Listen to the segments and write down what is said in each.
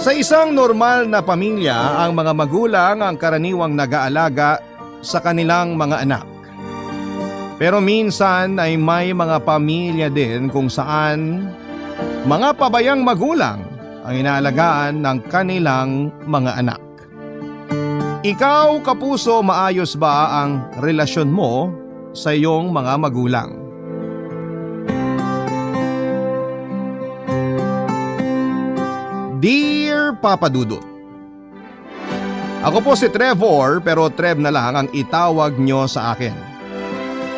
Sa isang normal na pamilya, ang mga magulang ang karaniwang nag-aalaga sa kanilang mga anak. Pero minsan ay may mga pamilya din kung saan mga pabayang magulang ang inaalagaan ng kanilang mga anak. Ikaw, kapuso, maayos ba ang relasyon mo sa iyong mga magulang? Dear Papa Dudut, ako po si Trevor pero Trev na lang ang itawag nyo sa akin.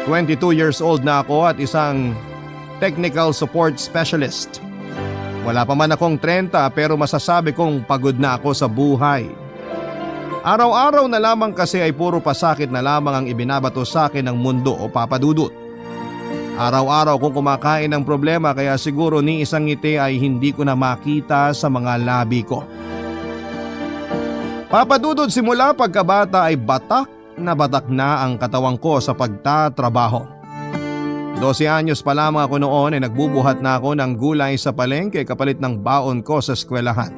22 years old na ako at isang technical support specialist. Wala pa man akong 30 pero masasabi kong pagod na ako sa buhay. Araw-araw na lamang kasi ay puro pasakit na lamang ang ibinabato sa akin ng mundo o Papa Dudut. Araw-araw kong kumakain ng problema kaya siguro ni isang ngiti ay hindi ko na makita sa mga labi ko. Papa Dudut, simula pagkabata ay batak na ang katawang ko sa pagtatrabaho. 12 anyos pa lamang ako noon ay nagbubuhat na ako ng gulay sa palengke kapalit ng baon ko sa eskwelahan.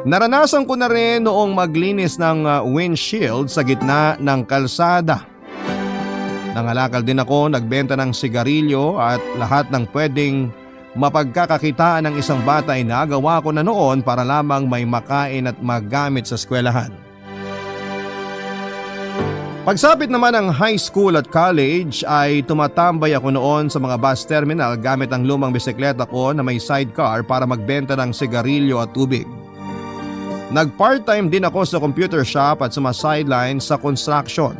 Naranasan ko na rin noong maglinis ng windshield sa gitna ng kalsada. Nangalakal din ako, nagbenta ng sigarilyo at lahat ng pwedeng mapagkakakitaan ng isang bata ay nagawa ko na noon para lamang may makain at magamit sa eskwelahan. Pagsapit naman ng high school at college ay tumatambay ako noon sa mga bus terminal gamit ang lumang bisikleta ko na may sidecar para magbenta ng sigarilyo at tubig. Nag-part-time din ako sa computer shop at sumasideline sa construction.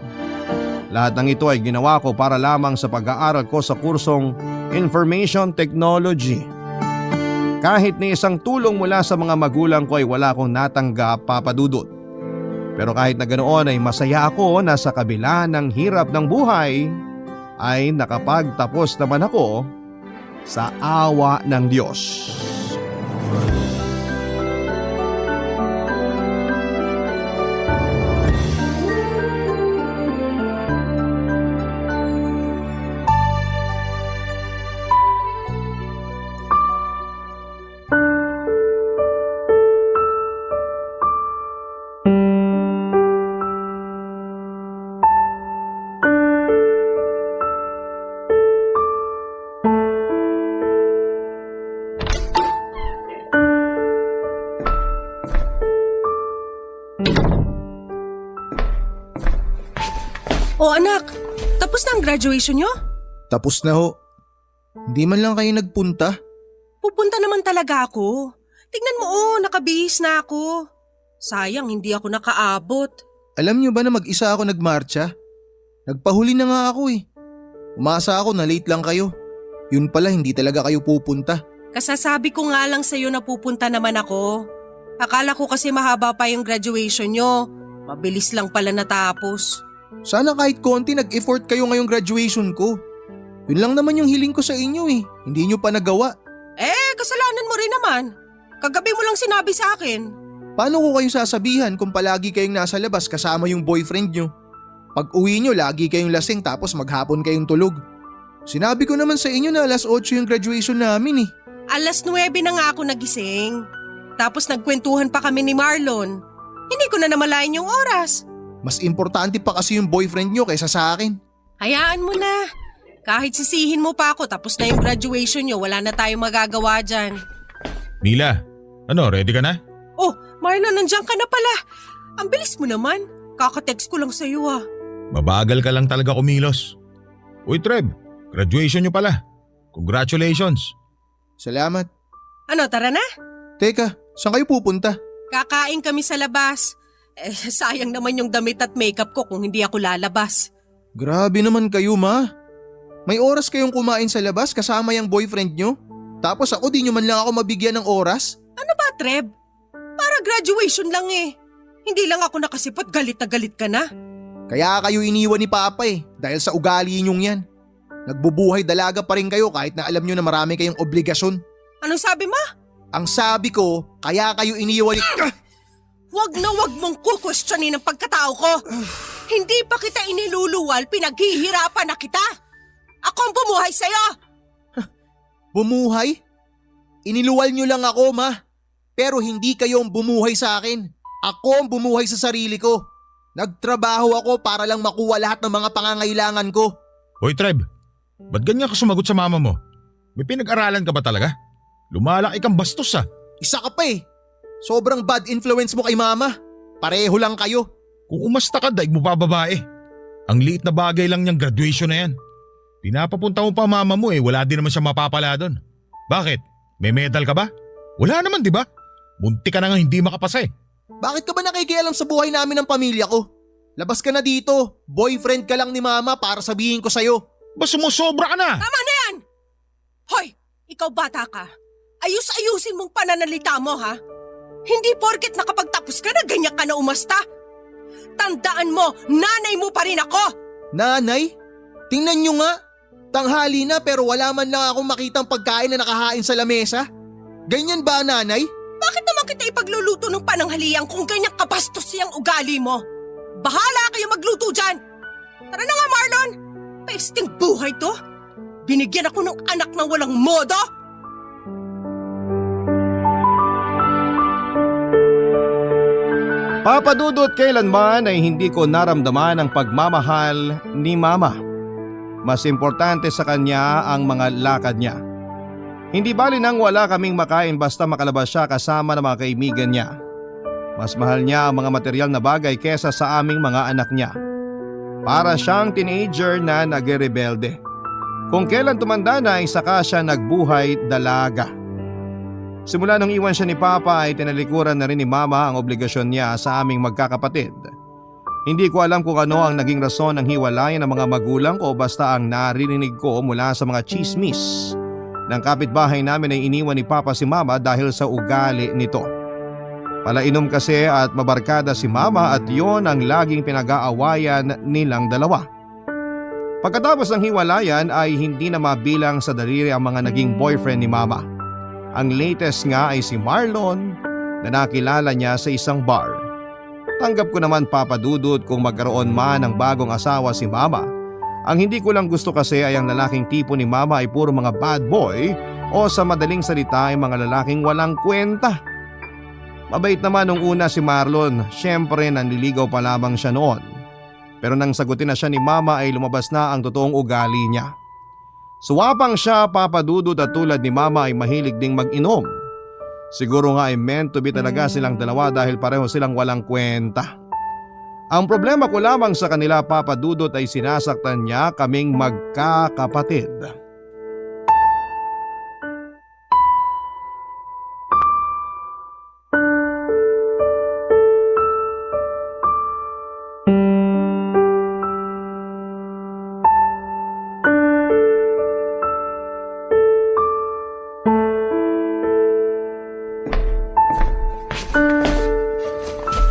Lahat ng ito ay ginawa ko para lamang sa pag-aaral ko sa kursong Information Technology. Kahit ni isang tulong mula sa mga magulang ko ay wala akong natanggap, Papa Dudut. Pero kahit na ganoon ay masaya ako na sa kabila ng hirap ng buhay ay nakapagtapos naman ako sa awa ng Diyos. O anak, tapos na ang graduation nyo? Tapos na ho. Hindi man lang kayo nagpunta. Pupunta naman talaga ako. Tignan mo nakabihis na ako. Sayang hindi ako nakaabot. Alam nyo ba na mag-isa ako nagmarcha? Nagpahuli na nga ako eh. Umasa ako na late lang kayo. Yun pala hindi talaga kayo pupunta. Kasasabi ko nga lang sa'yo na pupunta naman ako. Akala ko kasi mahaba pa yung graduation nyo. Mabilis lang pala natapos. Sana kahit konti nag-effort kayo ngayong graduation ko. Yun lang naman yung hiling ko sa inyo eh. Hindi nyo pa nagawa. Kasalanan mo rin naman. Kagabi mo lang sinabi sa akin. Paano ko kayo sasabihan kung palagi kayong nasa labas kasama yung boyfriend nyo? Pag uwi nyo lagi kayong lasing tapos maghapon kayong tulog. Sinabi ko naman sa inyo na alas 8 yung graduation namin eh. Alas 9 na nga ako nagising. Tapos nagkwentuhan pa kami ni Marlon. Hindi ko na namalayan yung oras. Mas importante pa kasi yung boyfriend nyo kaysa sa akin. Hayaan mo na. Kahit sisihin mo pa ako tapos na yung graduation nyo, wala na tayong magagawa dyan. Mila, ready ka na? Oh, Marlon, nandiyan ka na pala. Ang bilis mo naman. Kakatext ko lang sa'yo ah. Mabagal ka lang talaga kumilos. Uy Trev, graduation nyo pala. Congratulations. Salamat. Ano, tara na? Teka, saan kayo pupunta? Kakain kami sa labas. Sayang naman yung damit at makeup ko kung hindi ako lalabas. Grabe naman kayo ma. May oras kayong kumain sa labas kasama yung boyfriend nyo? Tapos ako di nyo man lang ako mabigyan ng oras? Ano ba, Treb? Para graduation lang eh. Hindi lang ako nakasipot, galit na galit ka na. Kaya kayo iniwan ni Papa eh, dahil sa ugali nyong yan. Nagbubuhay dalaga pa rin kayo kahit na alam nyo na marami kayong obligasyon. Anong sabi mo? Ang sabi ko, kaya kayo iniwan ni… Wag na wag mong kukwestiyonin ang pagkatao ko. Hindi pa kita iniluluwal, pinaghihirapan na kita. Ako ang bumuhay sa'yo. Bumuhay? Iniluwal nyo lang ako, ma. Pero hindi kayo ang bumuhay sa akin. Ako ang bumuhay sa sarili ko. Nagtrabaho ako para lang makuha lahat ng mga pangangailangan ko. Hoy Treb, ba't ganyan ka sumagot sa mama mo? May pinag-aralan ka ba talaga? Lumalaki kang bastos ah. Isa ka pa eh. Sobrang bad influence mo kay mama. Pareho lang kayo. Kung umasta ka, daig mo pa babae. Ang liit na bagay lang niyang graduation na yan. Pinapapunta mo pa mama mo wala din naman siya mapapala doon. Bakit? May medal ka ba? Wala naman di ba? Munti ka na nga hindi makapasa eh. Bakit ka ba nakikialam sa buhay namin ng pamilya ko? Labas ka na dito. Boyfriend ka lang ni mama para sabihin ko sa'yo. Ba sumusobra ka na? Tama na yan! Hoy, ikaw bata ka. Ayus-ayusin mong pananalita mo ha. Hindi porket nakapagtapos ka na ganyan ka na umasta. Tandaan mo, nanay mo pa rin ako! Nanay? Tingnan nyo nga. Tanghali na pero wala man lang akong makitang pagkain na nakahain sa lamesa. Ganyan ba, nanay? Bakit naman kita ipagluluto ng pananghalian kung ganyan kabastos siyang ugali mo? Bahala kayo magluto dyan! Tara na nga, Marlon! Pesting buhay to! Binigyan ako ng anak na walang modo! Papa Dudut, kailanman ay hindi ko naramdaman ang pagmamahal ni Mama. Mas importante sa kanya ang mga lakad niya. Hindi bali nang wala kaming makain basta makalabas siya kasama ng mga kaibigan niya. Mas mahal niya ang mga material na bagay kesa sa aming mga anak niya. Para siyang teenager na nagrebelde. Kung kailan tumanda na ay saka siya nagbuhay dalaga. Simula nung iwan siya ni Papa ay tinalikuran na rin ni Mama ang obligasyon niya sa aming magkakapatid. Hindi ko alam kung ano ang naging rason ng hiwalayan ng mga magulang ko basta ang narinig ko mula sa mga chismis ng kapitbahay namin ay iniwan ni Papa si Mama dahil sa ugali nito. Palainom kasi at mabarkada si Mama at yon ang laging pinag-aawayan nilang dalawa. Pagkatapos ng hiwalayan ay hindi na mabilang sa daliri ang mga naging boyfriend ni Mama. Ang latest nga ay si Marlon na nakilala niya sa isang bar. Tanggap ko naman, Papa Dudut, kung magkaroon man ng bagong asawa si Mama. Ang hindi ko lang gusto kasi ay ang lalaking tipo ni Mama ay puro mga bad boy o sa madaling salita ay mga lalaking walang kwenta. Mabait naman nung una si Marlon, syempre nanliligaw pa lamang siya noon. Pero nang sagutin na siya ni Mama ay lumabas na ang totoong ugali niya. Suwapang siya, Papa Dudut, at tulad ni Mama ay mahilig ding mag-inom. Siguro nga ay meant to be talaga silang dalawa dahil pareho silang walang kwenta. Ang problema ko lamang sa kanila, Papa Dudut, ay sinasaktan niya kaming magkakapatid.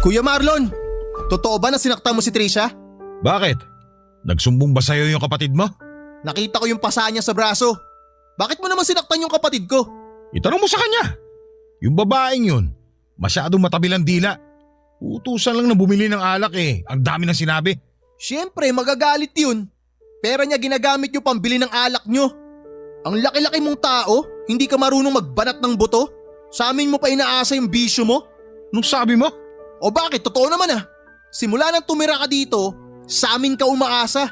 Kuya Marlon, totoo ba na sinaktan mo si Trisha? Bakit? Nagsumbong ba sa'yo yung kapatid mo? Nakita ko yung pasa niya sa braso. Bakit mo naman sinaktan yung kapatid ko? Itanong mo sa kanya. Yung babaeng yun, masyadong matabilang dila. Utusan lang na bumili ng alak Ang dami nang sinabi. Siyempre, magagalit yun. Pera niya ginagamit nyo pambili ng alak nyo. Ang laki-laki mong tao, hindi ka marunong magbanat ng buto? Sa amin mo pa inaasa yung bisyo mo? Anong sabi mo? O bakit? Totoo naman Simula nang tumira ka dito, sa amin ka umaasa.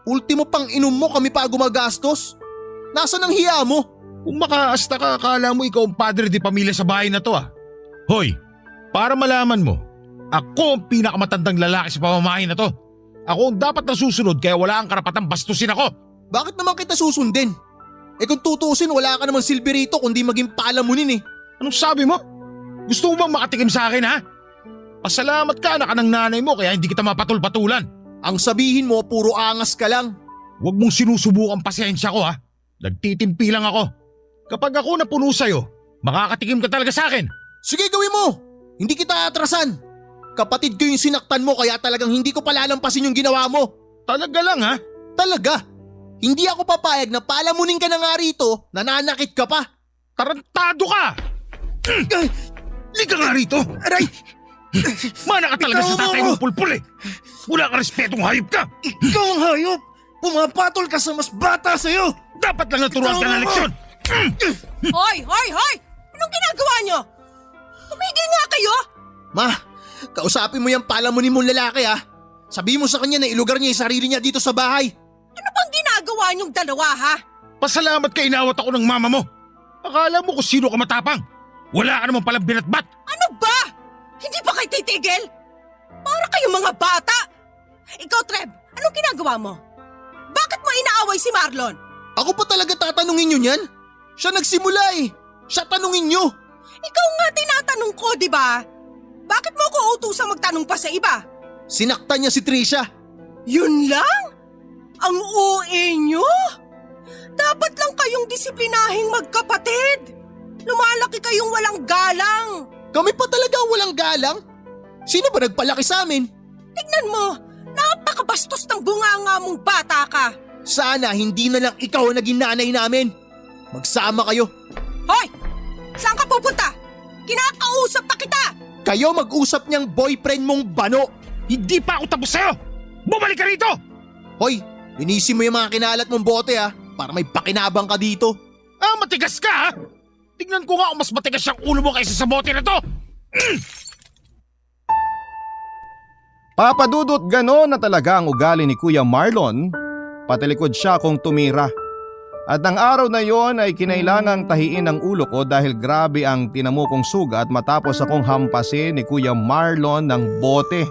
Ultimo pang inom mo kami pa gumagastos. Nasaan ang hiya mo? Kung makaasta ka, akala mo ikaw ang padre di pamilya sa bahay na to Hoy, para malaman mo, ako ang pinakamatandang lalaki sa pamamahay na to. Ako ang dapat nasusunod kaya wala ang karapatang bastusin ako. Bakit naman kita susundin? Kung tutusin, wala ka naman silbi rito kundi maging palamunin Anong sabi mo? Gusto mo bang makatikim sa akin Pasalamat ka, anak ng nanay mo kaya hindi kita mapatul-patulan. Ang sabihin mo, puro angas ka lang. Huwag mong sinusubukan pasensya ko Nagtitimpi lang ako. Kapag ako napuno sa'yo, makakatikim ka talaga sa akin. Sige, gawin mo. Hindi kita atrasan. Kapatid ko yung sinaktan mo kaya talagang hindi ko palalampasin yung ginawa mo. Talaga lang Talaga. Hindi ako papayag na palamunin ka na nga rito, nananakit ka pa. Tarantado ka! Liga nga rito! Aray! Mana ka talaga sa tatay mo, pulpul Wala ka respetong hayop ka! Ikaw ang hayop! Pumapatol ka sa mas bata sa'yo! Dapat lang naturuan ka ng leksyon! Hoy! Hoy! Hoy! Anong ginagawa nyo? Ma, kausapin mo yung palamunin mong lalaki ha. Sabihin mo sa kanya na ilugar niya yung sarili niya dito sa bahay. Ano bang ginagawa niyong dalawa ha? Pasalamat ka inawat ako ng mama mo. Akala mo kung sino ka matapang. Wala ka naman palang binatbat. Ano ba? Hindi ba kayo titigil? Para kayong mga bata! Ikaw, Treb, anong ginagawa mo? Bakit mo inaaway si Marlon? Ako pa talaga tatanungin nyo niyan? Siya nagsimula eh. Siya tanungin nyo. Ikaw nga tinatanong ko, di ba? Bakit mo ko utusang magtanong pa sa iba? Sinaktan niya si Trisha. Yun lang? Ang uwi nyo? Dapat lang kayong disiplinahing magkapatid. Lumalaki kayong walang galang. Kami pa talaga ang walang galang? Sino ba nagpalaki sa amin? Tignan mo, napakabastos ng bunganga mong bata ka. Sana hindi na lang ikaw ang naging nanay namin. Magsama kayo. Hoy! Saan ka pupunta? Kinakausap na kita! Kayo mag-usap niyang boyfriend mong bano. Hindi pa ako tapos sa'yo. Bumalik ka rito. Hoy, linisin mo yung mga kinalat mong bote ha, para may pakinabang ka dito. Matigas ka ha? Tignan ko nga kung mas matigas yung ulo mo kaysa sa bote na to. Papadudot ganon na talaga ang ugali ni Kuya Marlon, patilikod siya kung tumira. At ang araw na yon ay kinailangang tahiin ang ulo ko dahil grabe ang tinamo kong sugat matapos akong hampasin ni Kuya Marlon ng bote.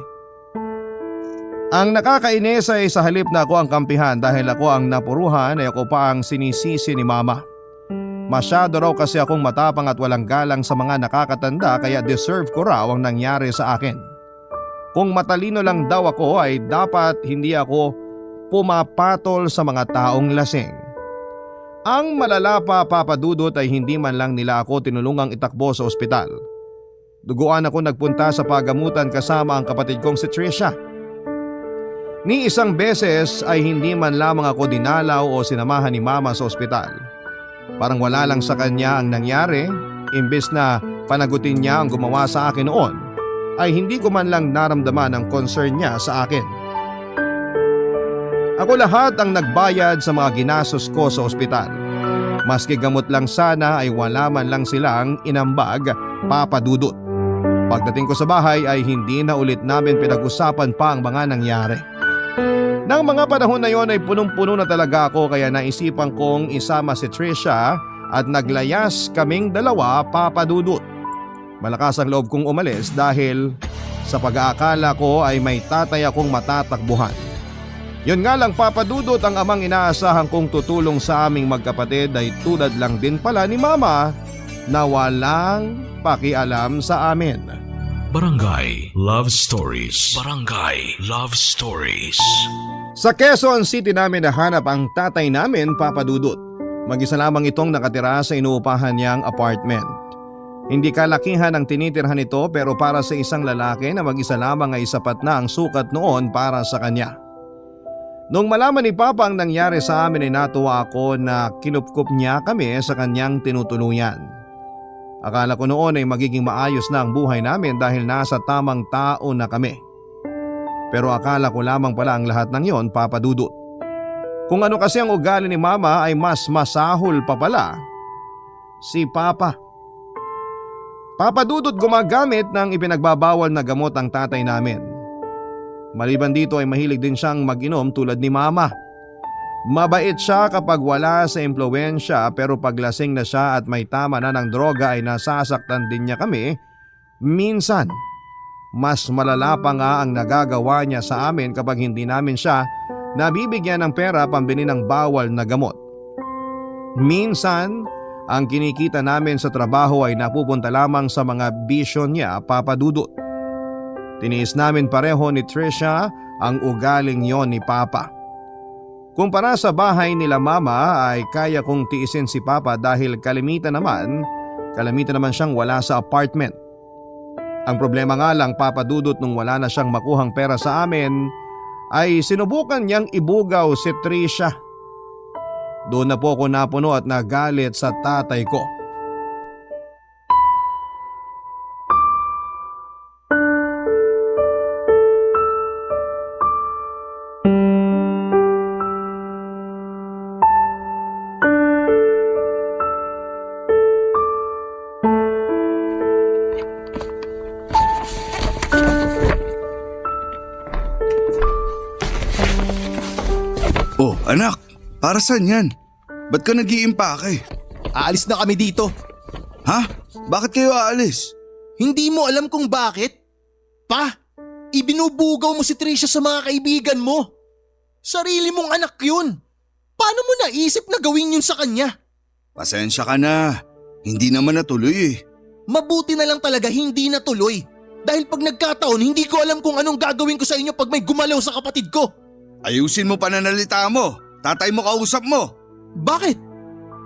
Ang nakakainis ay sa halip na ako ang kampihan dahil ako ang napuruhan ay ako pa ang sinisisi ni Mama. Masyado raw kasi akong matapang at walang galang sa mga nakakatanda kaya deserve ko raw ang nangyari sa akin. Kung matalino lang daw ako ay dapat hindi ako pumapatol sa mga taong lasing. Ang malala pa, Papadudot, ay hindi man lang nila ako tinulungang itakbo sa ospital. Duguan ako nagpunta sa pagamutan kasama ang kapatid kong si Trisha. Ni isang beses ay hindi man lamang ako dinalaw o sinamahan ni Mama sa ospital. Parang wala lang sa kanya ang nangyari, imbes na panagutin niya ang gumawa sa akin noon, ay hindi ko man lang naramdaman ang concern niya sa akin. Ako lahat ang nagbayad sa mga ginastos ko sa ospital. Maski gamot lang sana ay wala man lang silang inambag, Papadudot. Pagdating ko sa bahay ay hindi na ulit namin pinag-usapan pa ang mga nangyari. Nang mga panahon na yon ay punong-puno na talaga ako kaya naisipan kong isama si Trisha at naglayas kaming dalawa, Papadudot. Malakas ang loob kong umalis dahil sa pag-aakala ko ay may tatay akong matatakbuhan. Yun nga lang, Papadudot, ang amang inaasahan kong tutulong sa aming magkapatid ay tulad lang din pala ni Mama na walang pakialam sa amin. Barangay Love Stories. Barangay Love Stories. Sa Quezon City namin nahanap ang tatay namin, Papadudot. Mag-isa lamang itong nakatira sa inuupahan niyang apartment. Hindi kalakihan ang tinitirhan nito pero para sa isang lalaki na mag-isa lamang ay sapat na ang sukat noon para sa kanya. Nung malaman ni Papa ang nangyari sa amin ay natuwa ako na kinupkup niya kami sa kanyang tinutuluyan. Akala ko noon ay magiging maayos na ang buhay namin dahil nasa tamang tao na kami. Pero akala ko lamang pala ang lahat ng yon, Papadudot. Kung ano kasi ang ugali ni Mama ay mas masahol pa pala si Papa. Papadudot, gumagamit ng ipinagbabawal na gamot ang tatay namin. Maliban dito ay mahilig din siyang mag-inom tulad ni Mama. Mabait siya kapag wala sa impluwensya pero paglasing na siya at may tama na ng droga ay nasasaktan din niya kami. Minsan, mas malala pa nga ang nagagawa niya sa amin kapag hindi namin siya nabibigyan ng pera pambili ng bawal na gamot. Minsan, ang kinikita namin sa trabaho ay napupunta lamang sa mga bisyo niya, Papadudot. Tiniis namin pareho ni Trisha ang ugaling yon ni Papa. Kumpara sa bahay nila Mama ay kaya kong tiisin si Papa dahil kalimitan naman siyang wala sa apartment. Ang problema nga lang, Papadudot, nung wala na siyang makuhang pera sa amin ay sinubukan niyang ibugaw si Trisha. Doon na po ako napuno at nagalit sa tatay ko. Anak, para saan yan? Ba't ka nag-iimpake? Aalis na kami dito. Ha? Bakit kayo aalis? Hindi mo alam kung bakit? Pa, ibinubugaw mo si Trisha sa mga kaibigan mo. Sarili mong anak yun. Paano mo naisip na gawin yun sa kanya? Pasensya ka na. Hindi naman natuloy eh. Mabuti na lang talaga hindi natuloy. Dahil pag nagkataon, hindi ko alam kung anong gagawin ko sa inyo pag may gumalaw sa kapatid ko. Ayusin mo pananalita mo. Tatay mo kausap mo. Bakit?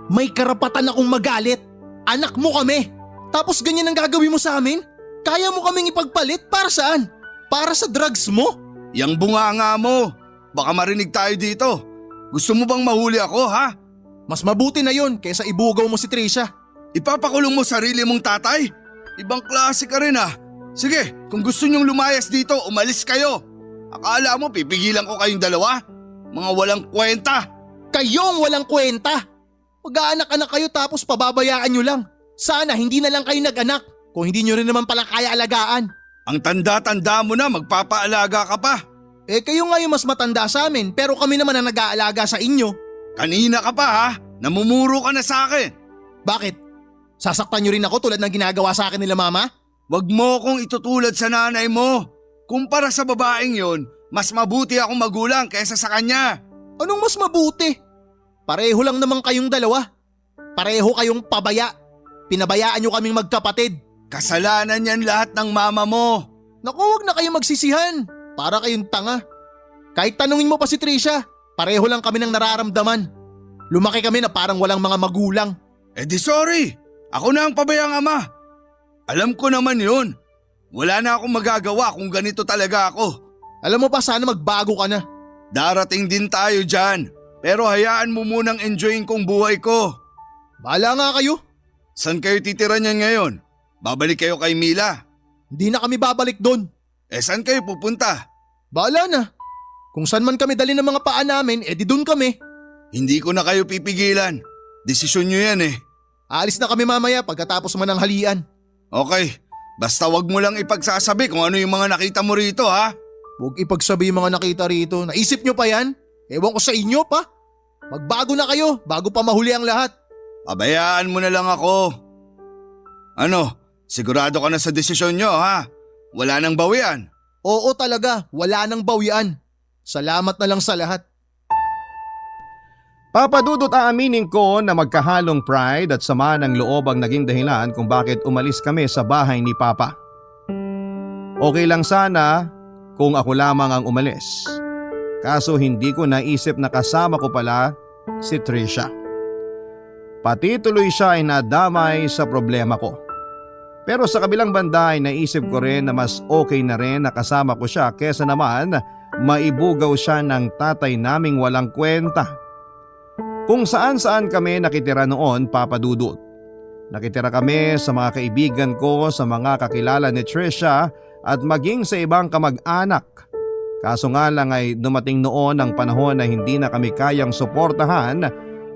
May karapatan akong magalit. Anak mo kami. Tapos ganyan ang gagawin mo sa amin? Kaya mo kaming ipagpalit para saan? Para sa drugs mo? Yang bunganga mo. Baka marinig tayo dito. Gusto mo bang mahuli ako, ha? Mas mabuti na yun kaysa ibugaw mo si Trisha. Ipapakulong mo sarili mong tatay? Ibang klase ka rin ah. Sige, kung gusto nyong lumayas dito, umalis kayo. Akala mo pipigilan ko kayong dalawa? Mga walang kwenta. Kayong walang kwenta. Mag-aanak-anak kayo tapos pababayaan nyo lang. Sana hindi na lang kayo nag-anak kung hindi nyo rin naman pala kaya alagaan. Ang tanda-tanda mo na, magpapaalaga ka pa. Eh kayo nga yung mas matanda sa amin pero kami naman ang nag-aalaga sa inyo. Kanina ka pa ha? Namumuro ka na sa akin. Bakit? Sasaktan nyo rin ako tulad ng ginagawa sa akin nila mama? Wag mo kong itutulad sa nanay mo. Kumpara sa babaeng yon, mas mabuti akong magulang kaysa sa kanya. Anong mas mabuti? Pareho lang naman kayong dalawa. Pareho kayong pabaya. Pinabayaan nyo kaming magkapatid. Kasalanan yan lahat ng mama mo. Naku, wag na kayong magsisihan. Para kayong tanga. Kahit tanungin mo pa si Trisha, pareho lang kami ng nararamdaman. Lumaki kami na parang walang mga magulang. Eh di sorry, ako na ang pabayang ama. Alam ko naman yun. Wala na akong magagawa kung ganito talaga ako. Alam mo pa, sana magbago ka na. Darating din tayo dyan. Pero hayaan mo munang enjoyin kong buhay ko. Bahala nga kayo. San kayo titira niyan ngayon? Babalik kayo kay Mila? Hindi na kami babalik doon. Eh saan kayo pupunta? Bahala na. Kung saan man kami dali ng mga paa namin, edi doon kami. Hindi ko na kayo pipigilan. Desisyon nyo yan eh. Aalis na kami mamaya pagkatapos man ng halian. Okay, basta wag mo lang ipagsasabi kung ano yung mga nakita mo rito ha. Huwag ipagsabi yung mga nakita rito. Naisip nyo pa yan? Ewan ko sa inyo pa. Magbago na kayo bago pa mahuli ang lahat. Pabayaan mo na lang ako. Ano, sigurado ka na sa desisyon nyo ha? Wala nang bawian. Oo talaga, wala nang bawian. Salamat na lang sa lahat. Papadudot aaminin ko na magkahalong pride at sama ng loob ang naging dahilan kung bakit umalis kami sa bahay ni Papa. Okay lang sana kung ako lamang ang umalis. Kaso hindi ko naisip na kasama ko pala si Trisha. Pati tuloy siya ay nadamay sa problema ko. Pero sa kabilang banda ay naisip ko rin na mas okay na rin na kasama ko siya kesa naman maibugaw siya ng tatay naming walang kwenta. Kung saan-saan kami nakitira noon, Papa Dudut. Nakitira kami sa mga kaibigan ko, sa mga kakilala ni Trisha at maging sa ibang kamag-anak. Kaso nga lang ay dumating noon ang panahon na hindi na kami kayang suportahan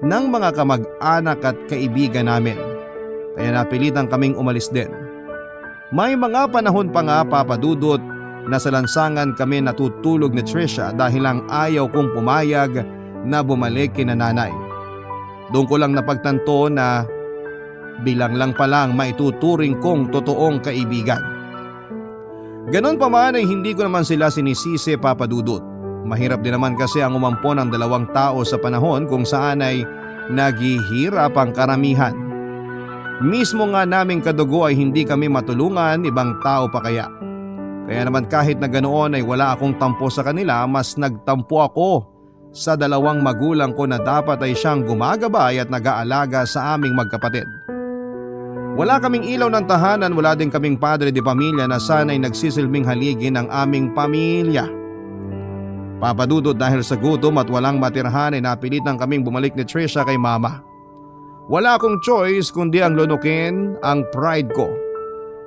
ng mga kamag-anak at kaibigan namin. Kaya napilitan kaming umalis din. May mga panahon pa nga, Papa Dudut, na sa lansangan kami natutulog ni Trisha dahil lang ayaw kong pumayag na bumalik kina nanay. Doon ko lang napagtanto na bilang lang palang maituturing kong totoong kaibigan. Ganon pa man ay hindi ko naman sila sinisisi, Papa Dudut. Mahirap din naman kasi ang umampo ng dalawang tao sa panahon kung saan ay naghihirap ang karamihan. Mismo nga naming kadugo ay hindi kami matulungan, ibang tao pa kaya. Kaya naman kahit na ganoon ay wala akong tampo sa kanila, mas nagtampo ako sa dalawang magulang ko na dapat ay siyang gumagabay at nag-aalaga sa aming magkapatid. Wala kaming ilaw ng tahanan, wala din kaming padre de pamilya na sana'y nagsisilbing haligi ng aming pamilya. Papadudot dahil sa gutom at walang matirhan ay napilitan kaming bumalik ni Trisha kay mama. Wala akong choice kundi ang lunukin ang pride ko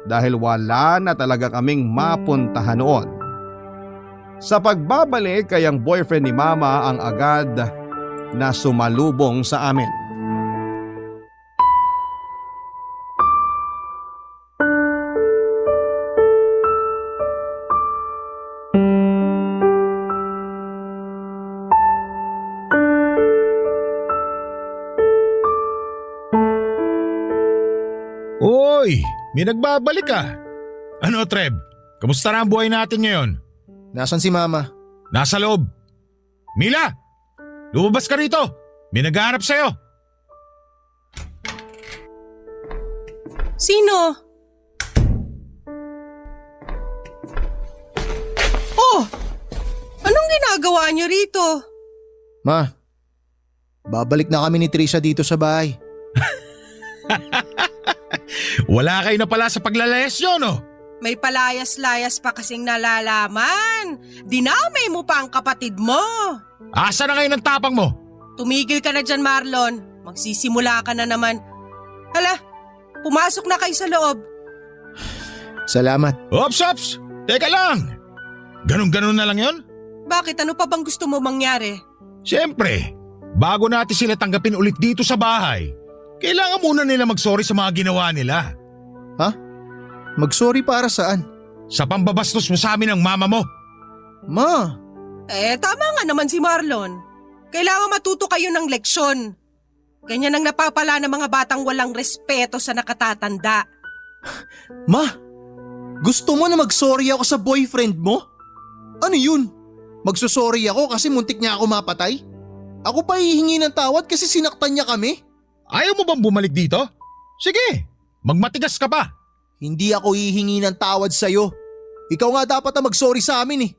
dahil wala na talaga kaming mapuntahan noon. Sa pagbabalik ay ang boyfriend ni mama ang agad na sumalubong sa amin. Oy, may nagbabalik ka. Ano, Treb? Kamusta na ang buhay natin ngayon? Nasaan si Mama? Nasa loob. Mila! Lumabas ka rito! May naghahanap sa'yo! Sino? Oh! Anong ginagawa niyo rito? Ma, babalik na kami ni Trisha dito sa bahay. Wala kayo na pala sa paglalayas yun, oh! May palayas-layas pa kasing nalalaman. Dinamay mo pa ang kapatid mo. Asa na kayo ng tapang mo? Tumigil ka na dyan, Marlon. Magsisimula ka na naman. Hala, pumasok na kayo sa loob. Salamat. Ops! Teka lang! Ganon-ganon na lang yun? Bakit? Ano pa bang gusto mo mangyari? Siyempre, bago natin sila tanggapin ulit dito sa bahay, kailangan muna nila mag-sorry sa mga ginawa nila. Mag-sorry para saan? Sa pambabastos mo sa amin ng mama mo. Ma, Tama nga naman si Marlon. Kailangan matuto kayo ng leksyon. Ganyan ang napapala ng mga batang walang respeto sa nakatatanda. gusto mo na mag-sorry ako sa boyfriend mo? Ano yun? Magsusorry ako kasi muntik niya ako mapatay? Ako pa hihingi ng tawad kasi sinaktan niya kami? Ayaw mo bang bumalik dito? Sige, magmatigas ka pa. Hindi ako hihingi ng tawad sa'yo. Ikaw nga dapat na mag-sorry sa amin eh.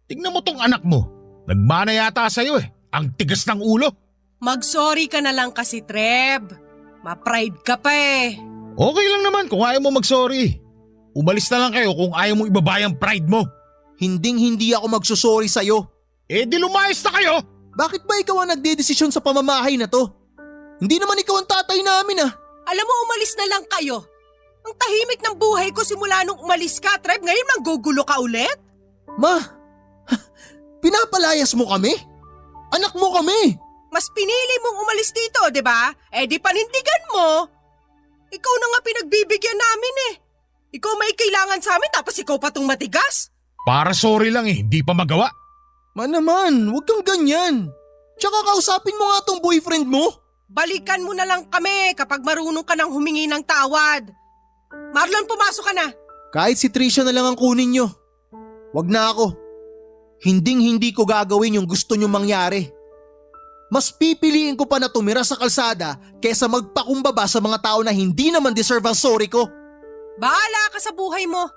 Tignan mo tong anak mo. Nagmana yata sa'yo eh. Ang tigas ng ulo. Mag-sorry ka na lang kasi, Treb. Ma-pride ka pa eh. Okay lang naman kung ayaw mo mag-sorry. Umalis na lang kayo kung ayaw mo ibaba yung pride mo. Hindi ako magsusorry sa'yo. Eh di lumayas na kayo. Bakit ba ikaw ang nagdedesisyon sa pamamahay na to? Hindi naman ikaw ang tatay namin ah. Alam mo, umalis na lang kayo. Ang tahimik ng buhay ko simula nung umalis ka, Treb. Ngayon nanggugulo ka ulit? Ma, pinapalayas mo kami? Anak mo kami. Mas pinili mong umalis dito, di ba? Eh di panindigan mo. Ikaw na nga pinagbibigyan namin eh. Ikaw may kailangan sa amin tapos ikaw pa tong matigas? Para sorry lang eh, hindi pa magawa. Ma naman, huwag kang ganyan. Tsaka kausapin mo nga tong boyfriend mo. Balikan mo na lang kami kapag marunong ka nang humingi ng tawad. Marlon, pumasok ka na. Kahit si Trisha na lang ang kunin nyo. Wag na ako. Hindi ko gagawin yung gusto nyo mangyari. Mas pipiliin ko pa na tumira sa kalsada kesa magpakumbaba sa mga tao na hindi naman deserve ang sorry ko. Bahala ka sa buhay mo.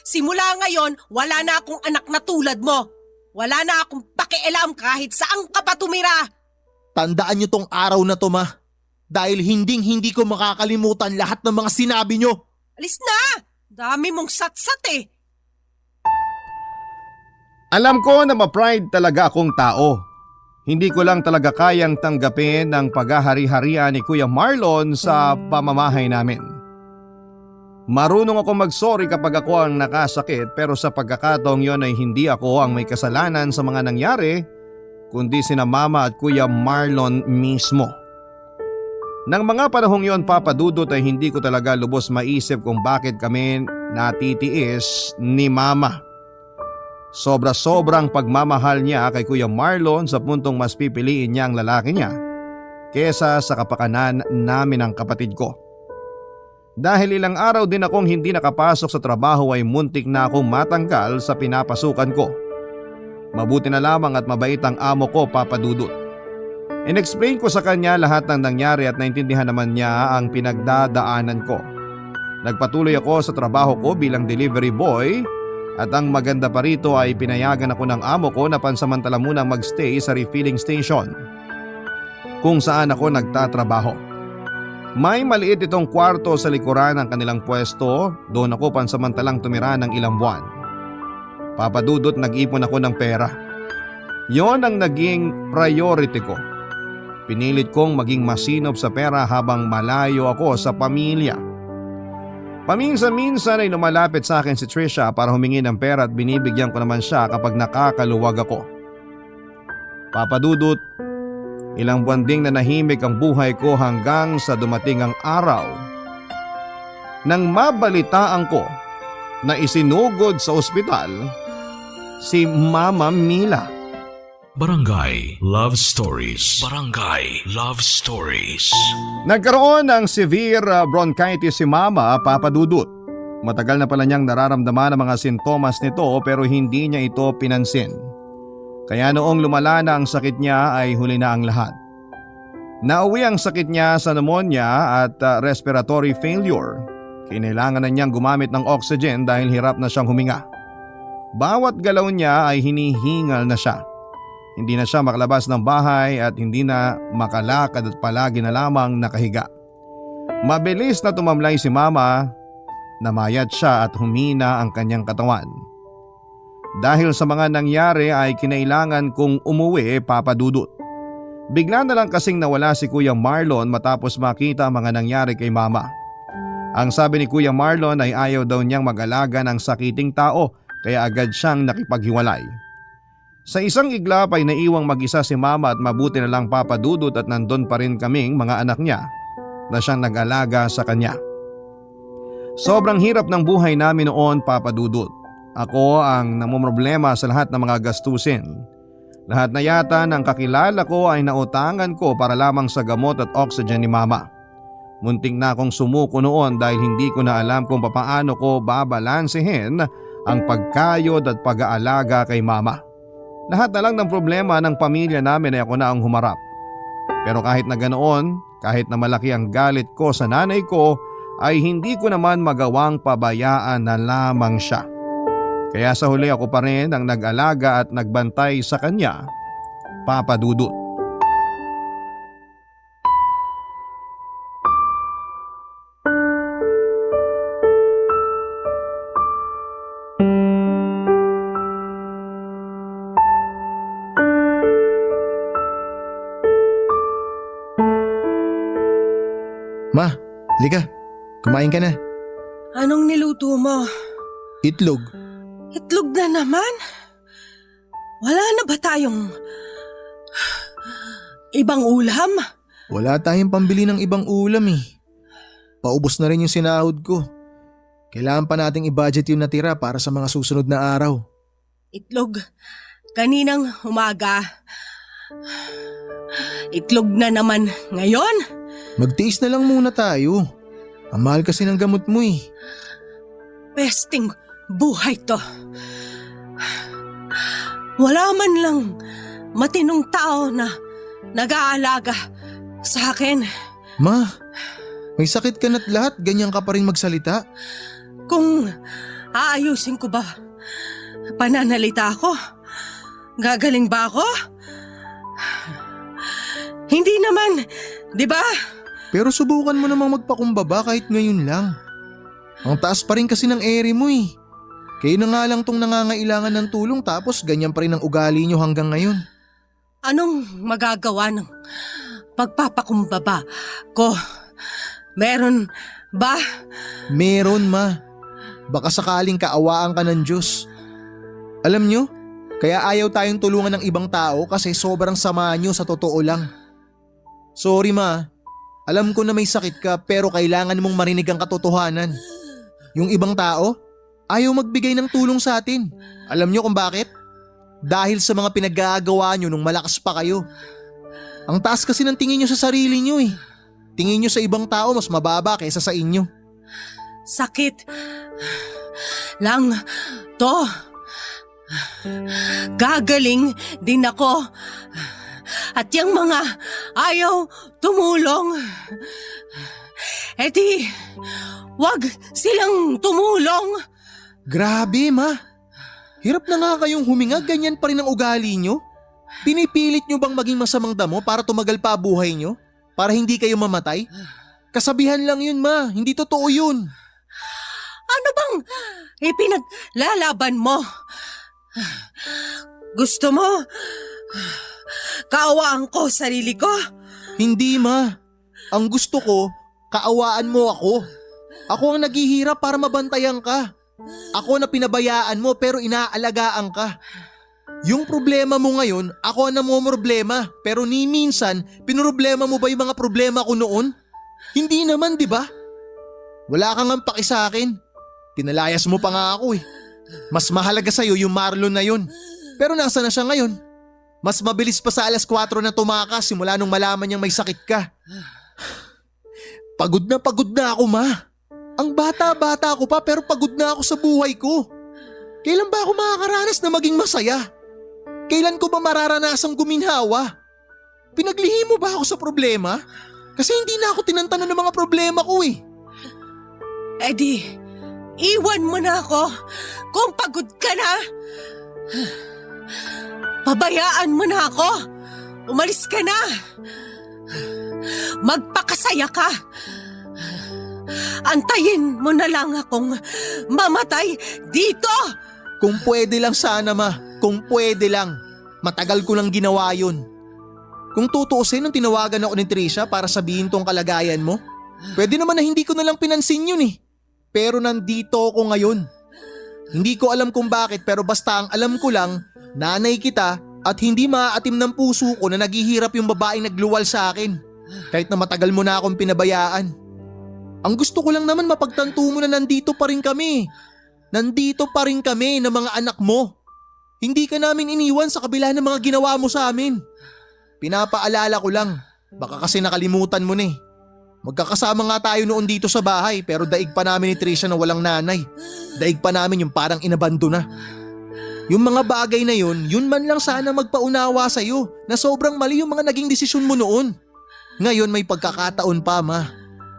Simula ngayon, wala na akong anak na tulad mo. Wala na akong pakialam kahit saan ka pa tumira. Tandaan nyo tong araw na to, ma. Dahil hindi ko makakalimutan lahat ng mga sinabi nyo. Alis na! Dami mong satsat eh. Alam ko na ma-pride talaga akong tao. Hindi ko lang talaga kayang tanggapin ang paghahari-harian ni Kuya Marlon sa pamamahay namin. Marunong ako mag-sorry kapag ako ang nakasakit pero sa pagkakataong yon ay hindi ako ang may kasalanan sa mga nangyari kundi sina Mama at Kuya Marlon mismo. Nang mga panahong yon, Papa Dudut, ay hindi ko talaga lubos maisip kung bakit kami natitiis ni Mama. Sobra-sobrang pagmamahal niya kay Kuya Marlon sa puntong mas pipiliin niya ang lalaki niya kesa sa kapakanan namin ng kapatid ko. Dahil ilang araw din akong hindi nakapasok sa trabaho ay muntik na akong matanggal sa pinapasukan ko. Mabuti na lamang at mabait ang amo ko, Papa Dudut. In-explain ko sa kanya lahat ng nangyari at naintindihan naman niya ang pinagdadaanan ko. Nagpatuloy ako sa trabaho ko bilang delivery boy at ang maganda pa rito ay pinayagan ako ng amo ko na pansamantala munang magstay sa refilling station kung saan ako nagtatrabaho. May maliit itong kwarto sa likuran ng kanilang pwesto, doon ako pansamantalang tumira ng ilang buwan. Papa Dudut, nag-ipon ako ng pera. Yon ang naging priority ko. Pinilit kong maging masinop sa pera habang malayo ako sa pamilya. Paminsan-minsan ay lumalapit sa akin si Trisha para humingi ng pera at binibigyan ko naman siya kapag nakakaluwag ako. Papa Dudut, ilang buwan ding nanahimik ang buhay ko hanggang sa dumating ang araw nang mabalitaan ko na isinugod sa ospital si Mama Mila. Barangay Love Stories. Barangay Love Stories. Nagkaroon ng severe bronchitis si Mama, Papa Dudut. Matagal na pala niyang nararamdaman ang mga sintomas nito pero hindi niya ito pinansin. Kaya noong lumala na ang sakit niya ay huli na ang lahat. Nauwi ang sakit niya sa pneumonia at respiratory failure. Kinailangan na niyang gumamit ng oxygen dahil hirap na siyang huminga. Bawat galaw niya ay hinihingal na siya. Hindi na siya makalabas ng bahay at hindi na makalakad at palagi na lamang nakahiga. Mabilis na tumamlay si Mama, namayat siya at humina ang kanyang katawan. Dahil sa mga nangyari ay kinailangan kong umuwi, Papa Dudut. Bigla na lang kasing nawala si Kuya Marlon matapos makita ang mga nangyari kay Mama. Ang sabi ni Kuya Marlon ay ayaw daw niyang mag-alaga ng sakiting tao kaya agad siyang nakipaghiwalay. Sa isang iglap ay naiwang mag-isa si Mama at mabuti na lang Papa Dudut at nandun pa rin kaming mga anak niya na siyang nag-alaga sa kanya. Sobrang hirap ng buhay namin noon, Papa Dudut. Ako ang namumroblema sa lahat ng mga gastusin. Lahat na yata ng kakilala ko ay nautangan ko para lamang sa gamot at oxygen ni Mama. Munting na akong sumuko noon dahil hindi ko na alam kung papaano ko babalansehin ang pagkayod at pag-aalaga kay Mama. Lahat na lang ng problema ng pamilya namin ay ako na ang humarap. Pero kahit na ganoon, kahit na malaki ang galit ko sa nanay ko, ay hindi ko naman magawang pabayaan na lamang siya. Kaya sa huli ako pa rin ang nag-alaga at nagbantay sa kanya, Papa Dudut. Ma, lika. Kumain ka na. Anong niluto mo? Itlog. Itlog na naman? Wala na ba tayong ibang ulam? Wala tayong pambili ng ibang ulam eh. Paubos na rin yung sinahod ko. Kailangan pa nating i-budget yung natira para sa mga susunod na araw. Itlog. Kaninang umaga. Itlog na naman ngayon? Magtiis na lang muna tayo. Ang mahal kasi ng gamot mo eh. Pesting buhay to. Wala man lang matinong tao na nag-aalaga sa akin. Ma, may sakit ka na't lahat, ganyan ka pa rin magsalita. Kung aayusin ko ba pananalita ko, gagaling ba ako? Hindi naman, di ba? Pero subukan mo namang magpakumbaba kahit ngayon lang. Ang taas pa rin kasi ng ere mo eh. Kayo na nga lang tong nangangailangan ng tulong tapos ganyan pa rin ang ugali nyo hanggang ngayon. Anong magagawa ng pagpapakumbaba ko? Meron ba? Meron, ma. Baka sakaling kaawaan ka ng Diyos. Alam nyo, kaya ayaw tayong tulungan ng ibang tao kasi sobrang sama nyo sa totoo lang. Sorry ma, alam ko na may sakit ka pero kailangan mong marinig ang katotohanan. Yung ibang tao, ayaw magbigay ng tulong sa atin. Alam nyo kung bakit? Dahil sa mga pinaggagawa nyo nung malakas pa kayo. Ang taas kasi ng tingin nyo sa sarili nyo eh. Tingin nyo sa ibang tao mas mababa kaysa sa inyo. Sakit lang to. Gagaling din ako. At yung mga ayaw tumulong, edi wag silang tumulong. Grabe ma. Hirap na nga kayong huminga, ganyan pa rin ang ugali nyo. Pinipilit nyo bang maging masamang damo para tumagal pa buhay nyo? Para hindi kayo mamatay? Kasabihan lang yun ma, hindi totoo yun. Ano bang ipinaglalaban mo? Gusto mo kaawaan ko sarili ko? Hindi ma. Ang gusto ko, kaawaan mo ako. Ako ang naghihirap para mabantayan ka. Ako na pinabayaan mo pero inaalagaan ka. Yung problema mo ngayon, ako ang namomroblema. Pero ni minsan, pinroblema mo ba yung mga problema ko noon? Hindi naman, di ba? Wala kang paki sa akin. Pinalayas mo pa nga ako eh. Mas mahalaga sa'yo yung Marlon na yun. Pero nasa na siya ngayon? Mas mabilis pa sa 4:00 na tumakas simula nung malaman niyang may sakit ka. Pagod na ako, ma. Ang bata-bata ko pa pero pagod na ako sa buhay ko. Kailan ba ako makakaranas na maging masaya? Kailan ko ba mararanasang guminhawa? Pinaglihim mo ba ako sa problema? Kasi hindi na ako tinantanan ng mga problema ko eh. Eddie, iwan mo na ako kung pagod ka na. Pabayaan mo na ako. Umalis ka na. Magpakasaya ka. Antayin mo na lang akong mamatay dito. Kung pwede lang sana, ma. Kung pwede lang. Matagal ko lang ginawa yun. Kung tutuusin nung tinawagan ako ni Trisha para sabihin tong kalagayan mo, pwede naman na hindi ko na lang pinansin yun eh. Pero nandito ako ngayon. Hindi ko alam kung bakit pero basta ang alam ko lang, nanay kita at hindi maaatim ng puso ko na naghihirap yung babaeng nagluwal sa akin. Kahit na matagal mo na akong pinabayaan. Ang gusto ko lang naman mapagtanto mo na nandito pa rin kami. Nandito pa rin kami ng mga anak mo. Hindi ka namin iniwan sa kabila ng mga ginawa mo sa amin. Pinapaalala ko lang, baka kasi nakalimutan mo na eh. Magkakasama nga tayo noon dito sa bahay pero daig pa namin ni Trisha na walang nanay. Daig pa namin yung parang inabando na. Yung mga bagay na yun man lang sana magpaunawa sa'yo na sobrang mali yung mga naging desisyon mo noon. Ngayon may pagkakataon pa, ma.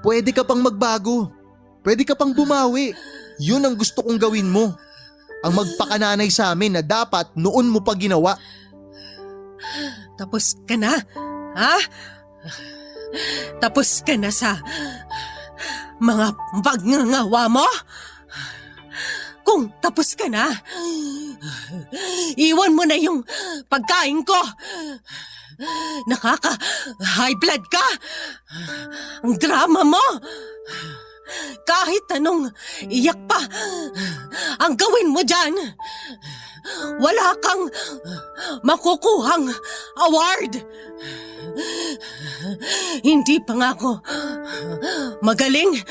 Pwede ka pang magbago. Pwede ka pang bumawi. Yun ang gusto kong gawin mo. Ang magpakananay sa amin na dapat noon mo pa ginawa. Tapos ka na? Ha? Tapos ka na sa mga pagngangawa mo? Kung tapos ka na, iwan mo na yung pagkain ko. Nakaka-high blood ka. Ang drama mo. Kahit anong iyak pa ang gawin mo dyan, wala kang makukuhang award. Hindi pa nga ako magaling.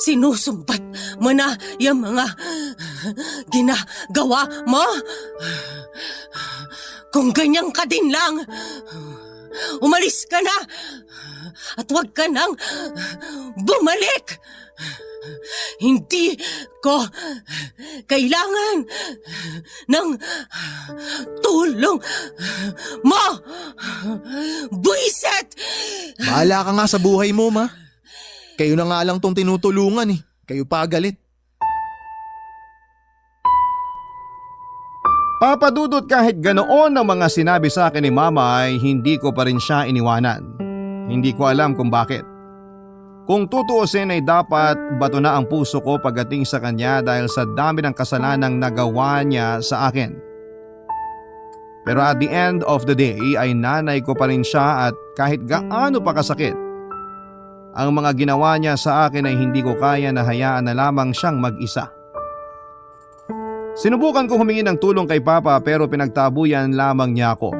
Sinusumbat mo na yung mga ginagawa mo. Kung ganyan ka din lang, umalis ka na at huwag ka nang bumalik. Hindi ko kailangan ng tulong mo. Buisit! Bahala ka nga sa buhay mo, ma. Kayo na nga lang tong tinutulungan eh. Kayo pa galit. Papadudot kahit ganoon ang mga sinabi sa akin ni Mama ay hindi ko pa rin siya iniwanan. Hindi ko alam kung bakit. Kung tutuusin ay dapat bato na ang puso ko pagdating sa kanya dahil sa dami ng kasalanang nagawa niya sa akin. Pero at the end of the day ay nanay ko pa rin siya at kahit gaano pa kasakit, ang mga ginawa niya sa akin ay hindi ko kaya na hayaan na lamang siyang mag-isa. Sinubukan ko humingi ng tulong kay Papa pero pinagtabuyan lamang niya ako.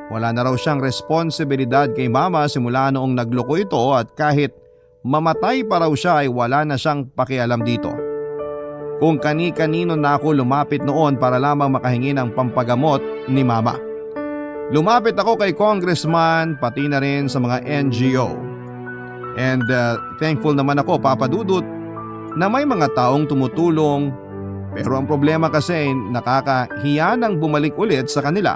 Wala na raw siyang responsibilidad kay Mama simula noong nagloko ito at kahit mamatay pa raw siya ay wala na siyang pakialam dito. Kung kani-kanino na ako lumapit noon para lamang makahingi ng pampagamot ni Mama. Lumapit ako kay Congressman pati na rin sa mga NGO. And thankful naman ako, Papa Dudut, na may mga taong tumutulong. Pero ang problema kasi nakakahiya nang bumalik ulit sa kanila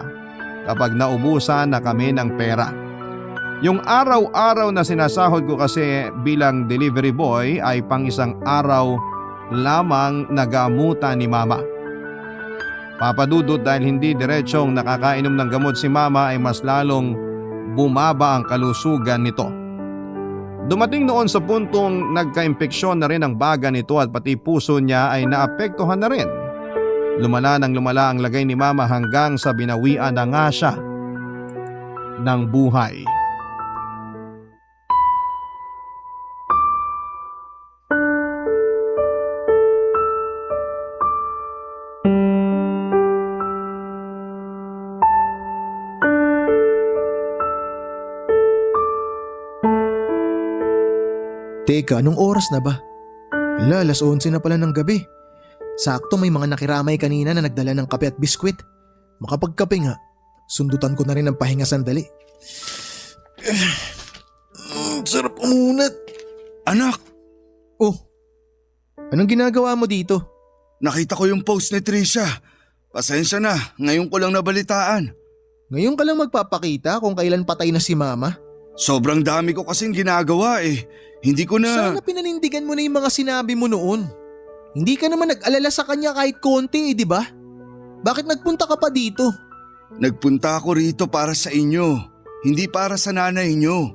kapag naubusan na kami ng pera. Yung araw-araw na sinasahod ko kasi bilang delivery boy ay pang isang araw lamang nagamutan ni Mama. Papadudot dahil hindi diretsong nakakainom ng gamot si Mama ay mas lalong bumaba ang kalusugan nito. Dumating noon sa puntong nagka-impeksyon na rin ang baga nito at pati puso niya ay naapektuhan na rin. Lumala nang lumala ang lagay ni Mama hanggang sa binawian na nga siya ng buhay. Teka, anong oras na ba? Ala, 11:00 na pala ng gabi. Sakto may mga nakiramay kanina na nagdala ng kape at biskwit. Makapagkape nga. sundutan ko na rin ang pahinga sandali. Sarap umunat. Anak, Oh, anong ginagawa mo dito? nakita ko yung post ni Trisha. Pasensya na, ngayon ko lang nabalitaan. Ngayon ka lang magpapakita kung kailan patay na si Mama? Sobrang dami ko kasing ginagawa eh. Hindi ko na… Sana pinanindigan mo na yung mga sinabi mo noon. Hindi ka naman nag-alala sa kanya kahit konti di ba? Bakit nagpunta ka pa dito? Nagpunta ako rito para sa inyo, hindi para sa nanay nyo.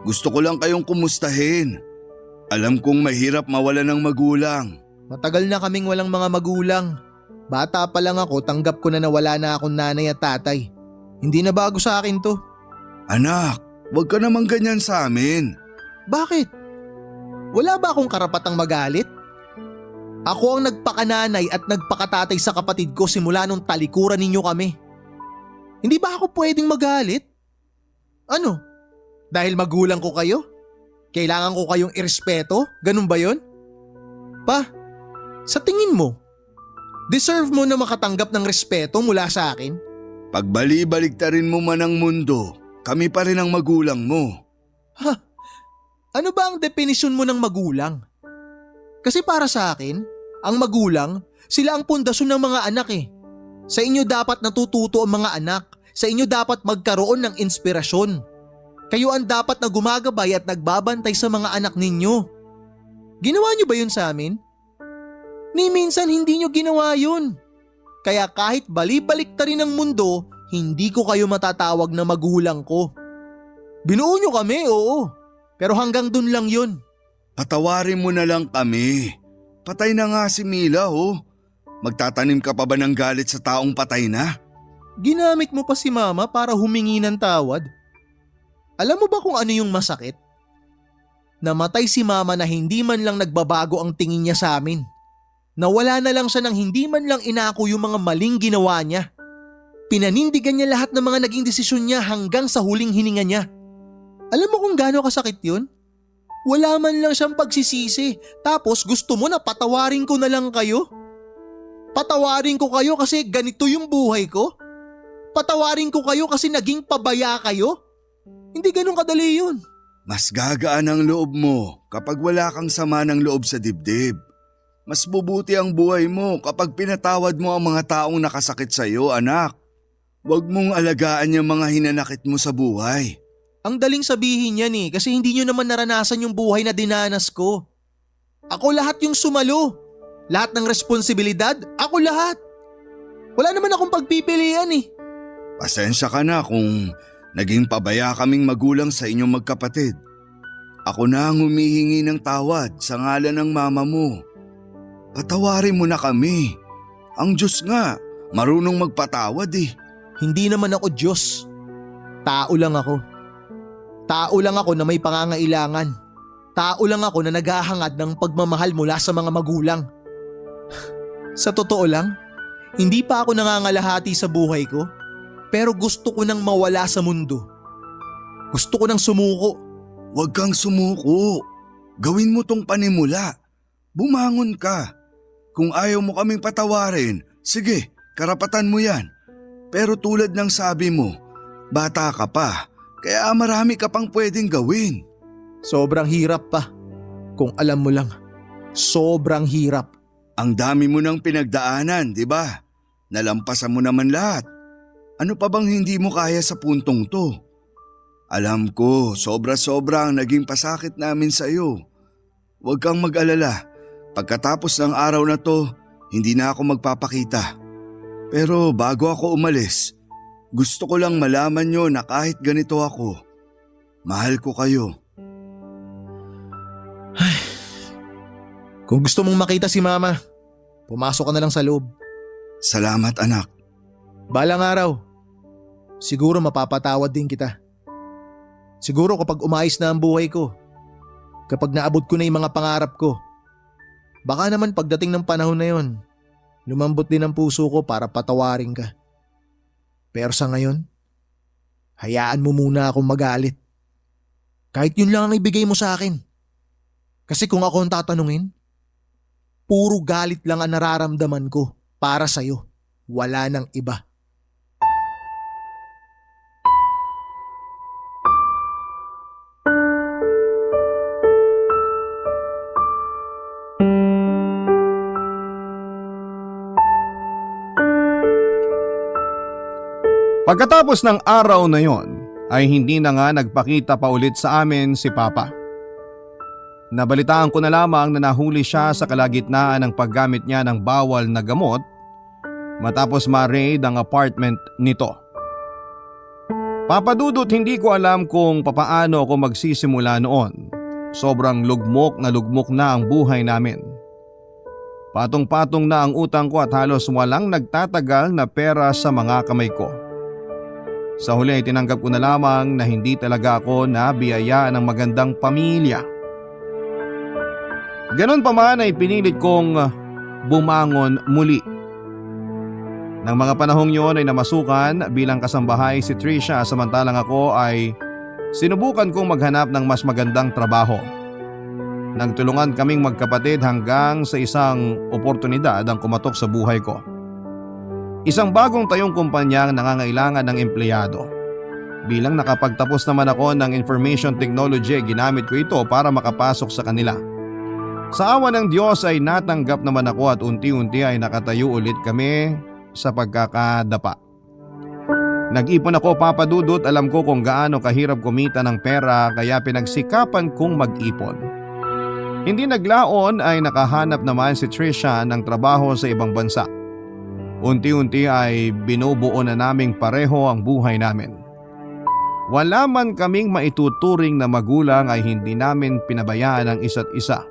Gusto ko lang kayong kumustahin. Alam kong mahirap mawala ng magulang. Matagal na kaming walang mga magulang. Bata pa lang ako, tanggap ko na nawala na akong nanay at tatay. Hindi na bago sa akin to. Anak, wag ka naman ganyan sa amin. Bakit? Wala ba akong karapatang magalit? Ako ang nagpakananay at nagpakatatay sa kapatid ko simula nung talikuran ninyo kami. Hindi ba ako pwedeng magalit? Ano? Dahil magulang ko kayo? Kailangan ko kayong irespeto? Ganun ba yon? Pa, sa tingin mo, deserve mo na makatanggap ng respeto mula sa akin? Pagbali-baligtarin mo man ang mundo, kami pa rin ang magulang mo. Ha? Ano ba ang definisyon mo ng magulang? Kasi para sa akin, ang magulang, sila ang pundasyon ng mga anak eh. Sa inyo dapat natututo ang mga anak. Sa inyo dapat magkaroon ng inspirasyon. Kayo ang dapat na gumagabay at nagbabantay sa mga anak ninyo. Ginawa nyo ba yun sa amin? Ni minsan hindi nyo ginawa yun. Kaya kahit bali-baliktarin ang mundo, hindi ko kayo matatawag na magulang ko. Binuo nyo kami, oo. Pero hanggang dun lang yun. Patawarin mo na lang kami. Patay na nga si Mila oh. Magtatanim ka pa ba ng galit sa taong patay na? Ginamit mo pa si Mama para humingi ng tawad. Alam mo ba kung ano yung masakit? Namatay si Mama na hindi man lang nagbabago ang tingin niya sa amin. Nawala na lang siya nang hindi man lang inako yung mga maling ginawa niya. Pinanindigan niya lahat ng mga naging desisyon niya hanggang sa huling hininga niya. Alam mo kung gaano kasakit yun? Wala man lang siyang pagsisisi, tapos gusto mo na patawarin ko na lang kayo? Patawarin ko kayo kasi ganito yung buhay ko? Patawarin ko kayo kasi naging pabaya kayo? Hindi ganun kadali yun. Mas gagaan ang loob mo kapag wala kang sama ng loob sa dibdib. Mas bubuti ang buhay mo kapag pinatawad mo ang mga taong nakasakit sa iyo, anak. Huwag mong alagaan yung mga hinanakit mo sa buhay. Ang daling sabihin yan eh kasi hindi nyo naman naranasan yung buhay na dinanas ko. Ako lahat yung sumalo. Lahat ng responsibilidad, ako lahat. Wala naman akong pagpipilian eh. Pasensya ka na kung naging pabaya kaming magulang sa inyong magkapatid. Ako na ang humihingi ng tawad sa ngalan ng mama mo. Patawarin mo na kami. Ang Diyos nga, marunong magpatawad eh. Hindi naman ako Diyos. Tao lang ako. Tao lang ako na may pangangailangan. Tao lang ako na naghahangad ng pagmamahal mula sa mga magulang. Sa totoo lang, hindi pa ako nangangalahati sa buhay ko, pero gusto ko nang mawala sa mundo. Gusto ko nang sumuko. Huwag kang sumuko. Gawin mo tong panimula. Bumangon ka. Kung ayaw mo kaming patawarin, sige, karapatan mo yan. Pero tulad ng sabi mo, bata ka pa, kaya marami ka pang pwedeng gawin. Sobrang hirap pa. Kung alam mo lang, sobrang hirap. Ang dami mo nang pinagdaanan, di ba? Nalampasan mo naman lahat. Ano pa bang hindi mo kaya sa puntong to? Alam ko, sobra-sobra ang naging pasakit namin sa iyo. Huwag kang mag-alala. Pagkatapos ng araw na to, hindi na ako magpapakita. Pero bago ako umalis, gusto ko lang malaman nyo na kahit ganito ako, mahal ko kayo. Kung gusto mong makita si Mama, pumasok ka na lang sa loob. Salamat anak. Balang araw, siguro mapapatawad din kita. Siguro kapag umayos na ang buhay ko, kapag naabot ko na yung mga pangarap ko, baka naman pagdating ng panahon na yon, lumambot din ang puso ko para patawarin ka. Pero sa ngayon, hayaan mo muna akong magalit. Kahit yun lang ang ibigay mo sa akin. Kasi kung ako ang tatanungin, puro galit lang ang nararamdaman ko para sa'yo. Wala nang iba. Pagkatapos ng araw na yon ay hindi na nga nagpakita pa ulit sa amin si Papa. Nabalitaan ko na lamang na nahuli siya sa kalagitnaan ng paggamit niya ng bawal na gamot matapos ma-raid ang apartment nito. Papa Dudut, hindi ko alam kung papaano ako magsisimula noon. Sobrang lugmok na ang buhay namin. Patong-patong na ang utang ko at halos walang nagtatagal na pera sa mga kamay ko. Sa huli ay tinanggap ko na lamang na hindi talaga ako nabiyayaan ng magandang pamilya. Ganon pa man ay pinilit kong bumangon muli. Nang mga panahong yon ay namasukan bilang kasambahay si Trisha samantalang ako ay sinubukan kong maghanap ng mas magandang trabaho. Nagtulungan kaming magkapatid hanggang sa isang oportunidad ang kumatok sa buhay ko. Isang bagong tayong kumpanyang nangangailangan ng empleyado. Bilang nakapagtapos naman ako ng information technology, ginamit ko ito para makapasok sa kanila. Sa awa ng Diyos ay natanggap naman ako at unti-unti ay nakatayo ulit kami sa pagkakadapa. Nag-ipon ako, Papa Dudut, alam ko kung gaano kahirap kumita ng pera kaya pinagsikapan kong mag-ipon. Hindi naglaon ay nakahanap naman si Trisha ng trabaho sa ibang bansa. Unti-unti ay binubuo na naming pareho ang buhay namin. Wala man kaming maituturing na magulang ay hindi namin pinabayaan ang isa't isa.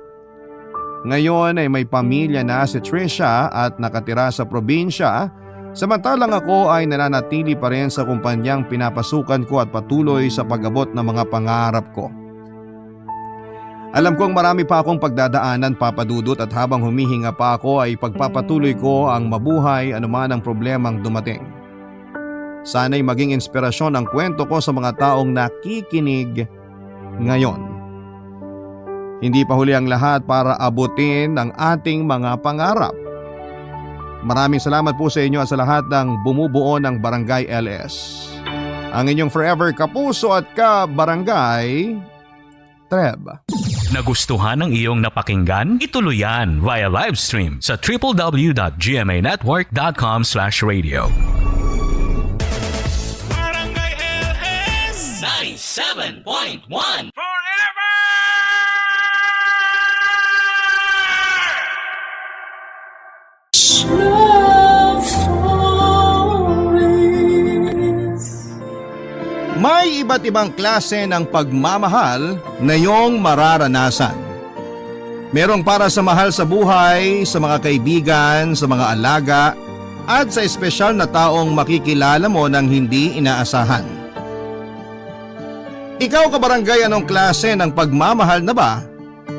Ngayon ay may pamilya na si Trisha at nakatira sa probinsya, samantalang ako ay nananatili pa rin sa kumpanyang pinapasukan ko at patuloy sa pag-abot ng mga pangarap ko. Alam kong marami pa akong pagdadaanan, Papa Dudut, at habang humihinga pa ako ay pagpapatuloy ko ang mabuhay anuman ang problemang dumating. Sana'y maging inspirasyon ang kwento ko sa mga taong nakikinig ngayon. Hindi pa huli ang lahat para abutin ang ating mga pangarap. Maraming salamat po sa inyo at sa lahat ng bumubuo ng Barangay LS. Ang inyong forever kapuso at ka-barangay, Treb. Nagustuhan ng iyong napakinggan? Ituloy yan via live stream sa www.gmanetwork.com/radio. Barangay LS 97.1 May iba't ibang klase ng pagmamahal na iyong mararanasan. Merong para sa mahal sa buhay, sa mga kaibigan, sa mga alaga, at sa espesyal na taong makikilala mo ng hindi inaasahan. Ikaw, kabarangay, anong klase ng pagmamahal na ba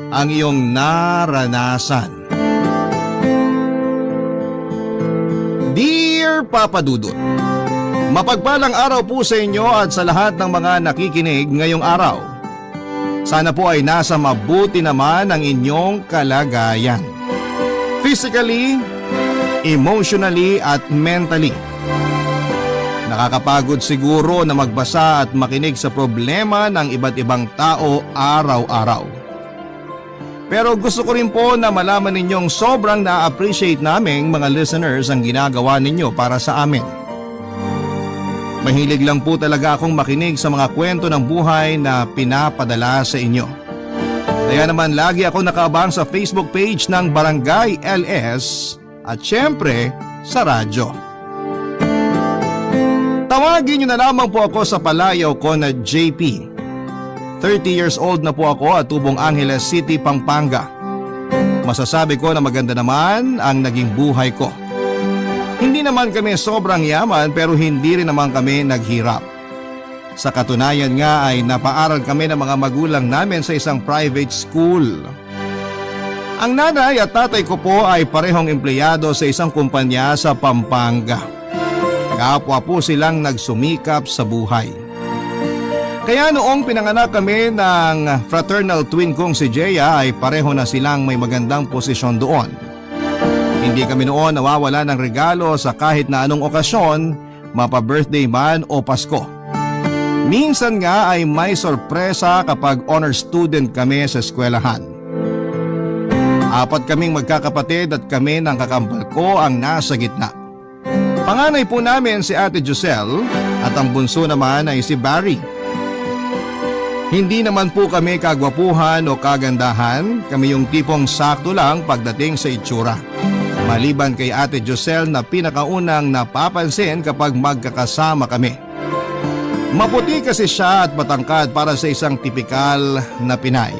ang iyong naranasan? Dear Papa Dudut, mapagpalang araw po sa inyo at sa lahat ng mga nakikinig ngayong araw. Sana po ay nasa mabuti naman ang inyong kalagayan. Physically, emotionally at mentally. Nakakapagod siguro na magbasa at makinig sa problema ng iba't ibang tao araw-araw. Pero gusto ko rin po na malaman ninyong sobrang na-appreciate naming mga listeners ang ginagawa ninyo para sa amin. Mahilig lang po talaga akong makinig sa mga kwento ng buhay na pinapadala sa inyo. Kaya naman lagi ako nakaabang sa Facebook page ng Barangay LS at syempre sa radyo. Tawagin niyo na lamang po ako sa palayaw ko na JP. 30 years old na po ako at tubong Angeles City, Pampanga. Masasabi ko na maganda naman ang naging buhay ko. Hindi naman kami sobrang yaman pero hindi rin naman kami naghirap. Sa katunayan nga ay napaaral kami ng mga magulang namin sa isang private school. Ang nanay at tatay ko po ay parehong empleyado sa isang kumpanya sa Pampanga. Kapwa po silang nagsumikap sa buhay. Kaya noong pinanganak kami ng fraternal twin kong si Jeya ay pareho na silang may magandang posisyon doon. Hindi kami noon nawawala ng regalo sa kahit na anong okasyon, mapa-birthday man o Pasko. Minsan nga ay may sorpresa kapag honor student kami sa eskwelahan. 4 kaming magkakapatid at kami ng kakambal ko ang nasa gitna. Panganay po namin si Ate Joselle At ang bunso naman ay si Barry. Hindi naman po kami kagwapuhan o kagandahan, kami yung tipong sakto lang pagdating sa itsura. Maliban kay Ate Josel na pinakaunang napapansin kapag magkakasama kami. Maputi kasi siya at matangkad para sa isang tipikal na Pinay.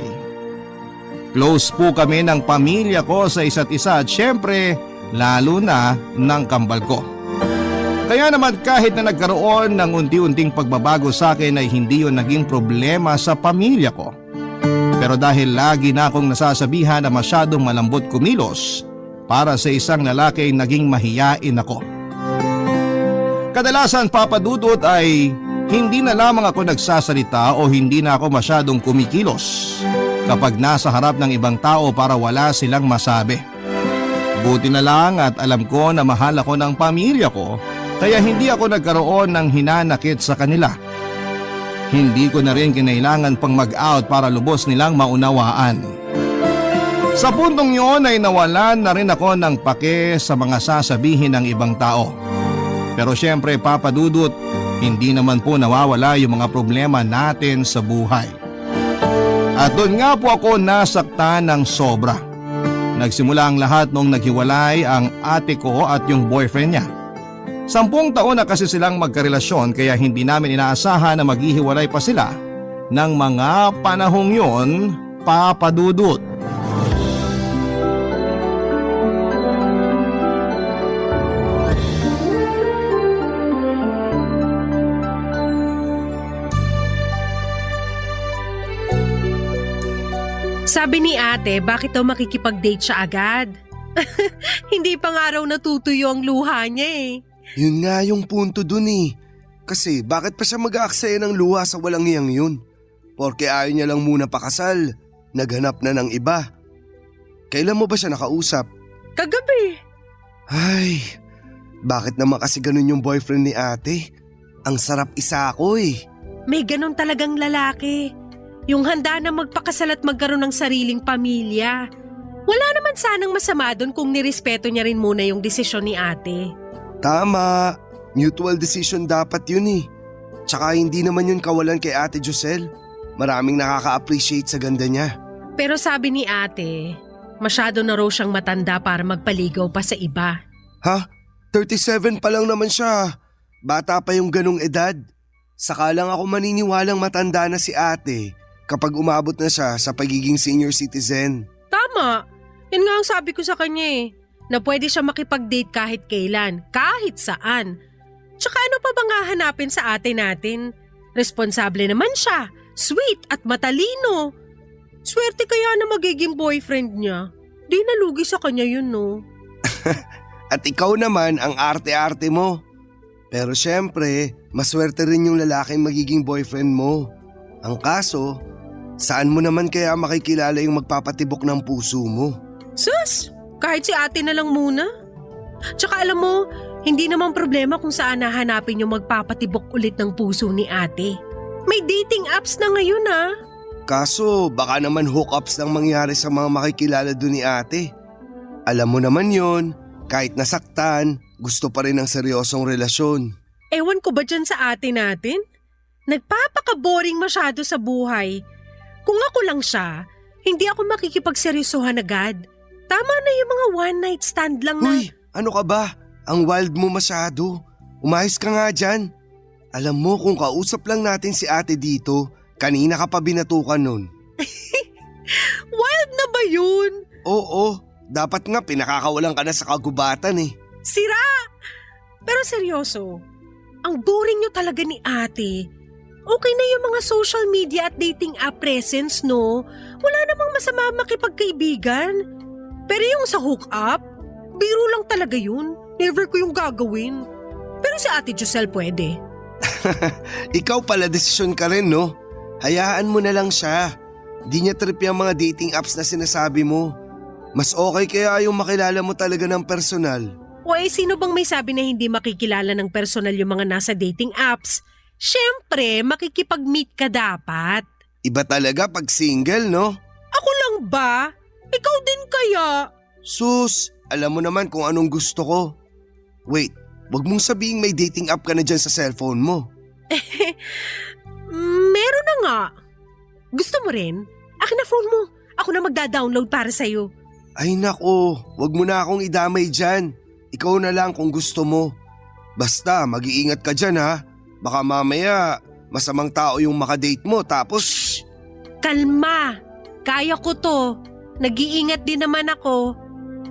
Close po kami ng pamilya ko sa isa't isa at syempre lalo na ng kambal ko. Kaya naman kahit na nagkaroon ng unti-unting pagbabago sa akin ay hindi yun naging problema sa pamilya ko. Pero dahil lagi na akong nasasabihan na masyadong malambot kumilos, para sa isang lalaki naging mahiyain ako. Kadalasan papadudot ay hindi na lamang ako nagsasalita o hindi na ako masyadong kumikilos kapag nasa harap ng ibang tao para wala silang masabi. Buti na lang at alam ko na mahal ako ng pamilya ko kaya hindi ako nagkaroon ng hinanakit sa kanila. Hindi ko na rin kinailangan pang mag-out para lubos nilang maunawaan. Sa puntong yon ay nawalan na rin ako ng pake sa mga sasabihin ng ibang tao. Pero syempre papadudot, hindi naman po nawawala yung mga problema natin sa buhay. At doon nga po ako nasaktan ng sobra. Nagsimula ang lahat nung naghiwalay ang ate ko at yung boyfriend niya. 10 taon na kasi silang magkarelasyon kaya hindi namin inaasahan na maghihiwalay pa sila ng mga panahong yon, papadudot. Sabi ni ate, bakit daw makikipag-date siya agad? Hindi pa nga raw natutuyo ang luha niya eh. Yun nga yung punto dun eh. Kasi bakit pa siya mag-aaksaya ng luha sa walang iyang yun? Porke ayaw niya lang muna pakasal, naghanap na ng iba. Kailan mo ba siya nakausap? Kagabi. Ay, bakit naman kasi ganun yung boyfriend ni ate? Ang sarap isa ako eh. May ganun talagang lalaki. Yung handa na magpakasal at magkaroon ng sariling pamilya. Wala naman sanang masama doon kung nirespeto niya rin muna yung desisyon ni ate. Tama, mutual decision dapat yun eh. Tsaka hindi naman yun kawalan kay Ate Josel. Maraming nakaka-appreciate sa ganda niya. Pero sabi ni ate, masyado na raw siyang matanda para magpaligaw pa sa iba. Ha? 37 pa lang naman siya. Bata pa yung ganung edad. Saka lang ako maniniwalang matanda na si ate kapag umabot na siya sa pagiging senior citizen. Tama. Yan nga ang sabi ko sa kanya eh. Na pwede siya makipag-date kahit kailan, kahit saan. Tsaka ano pa bang hahanapin sa ate natin? Responsable naman siya, sweet at matalino. Swerte kaya na magiging boyfriend niya. Di nalugi sa kanya yun no. At ikaw naman ang arte-arte mo. Pero syempre, maswerte rin yung lalaking magiging boyfriend mo. Ang kaso, saan mo naman kaya makikilala yung magpapatibok ng puso mo? Sus, kahit si ate na lang muna. Tsaka alam mo, hindi naman problema kung saan nahanapin yung magpapatibok ulit ng puso ni ate. May dating apps na ngayon ah. Kaso baka naman hookups lang mangyari sa mga makikilala doon ni ate. Alam mo naman yon, kahit nasaktan, gusto pa rin ng seryosong relasyon. Ewan ko ba dyan sa ate natin? Nagpapaka-boring masyado sa buhay. Kung ako lang siya, hindi ako makikipagseryosohan agad. Tama na yung mga one night stand lang na… Uy, ano ka ba? Ang wild mo masyado. Umayos ka nga dyan. Alam mo kung kausap lang natin si ate dito, kanina ka pa binatukan nun. Wild na ba yun? Oo, dapat nga pinakakawalan ka na sa kagubatan eh. Sira! Pero seryoso, ang boring nyo talaga ni ate. Okay na yung mga social media at dating app presence, no? Wala namang masama makipagkaibigan. Pero yung sa hookup, biro lang talaga yun. Never ko yung gagawin. Pero si Ate Josel pwede. Ikaw pala desisyon ka rin no? Hayaan mo na lang siya. Di niya trip yung mga dating apps na sinasabi mo. Mas okay kaya yung makilala mo talaga ng personal. O sino bang may sabi na hindi makikilala ng personal yung mga nasa dating apps? Siyempre, makikipag-meet ka dapat. Iba talaga pag single no? Ako lang ba? Ikaw din kaya? Sus, alam mo naman kung anong gusto ko. Wait, wag mong sabihing may dating app ka na dyan sa cellphone mo. Meron na nga. Gusto mo rin? Akin na phone mo. Ako na magda-download para sa'yo. Ay nako, wag mo na akong idamay dyan. Ikaw na lang kung gusto mo. Basta mag-iingat ka dyan ha. Baka mamaya masamang tao yung makadate mo tapos… Kalma. Kaya ko to. Nag-iingat din naman ako.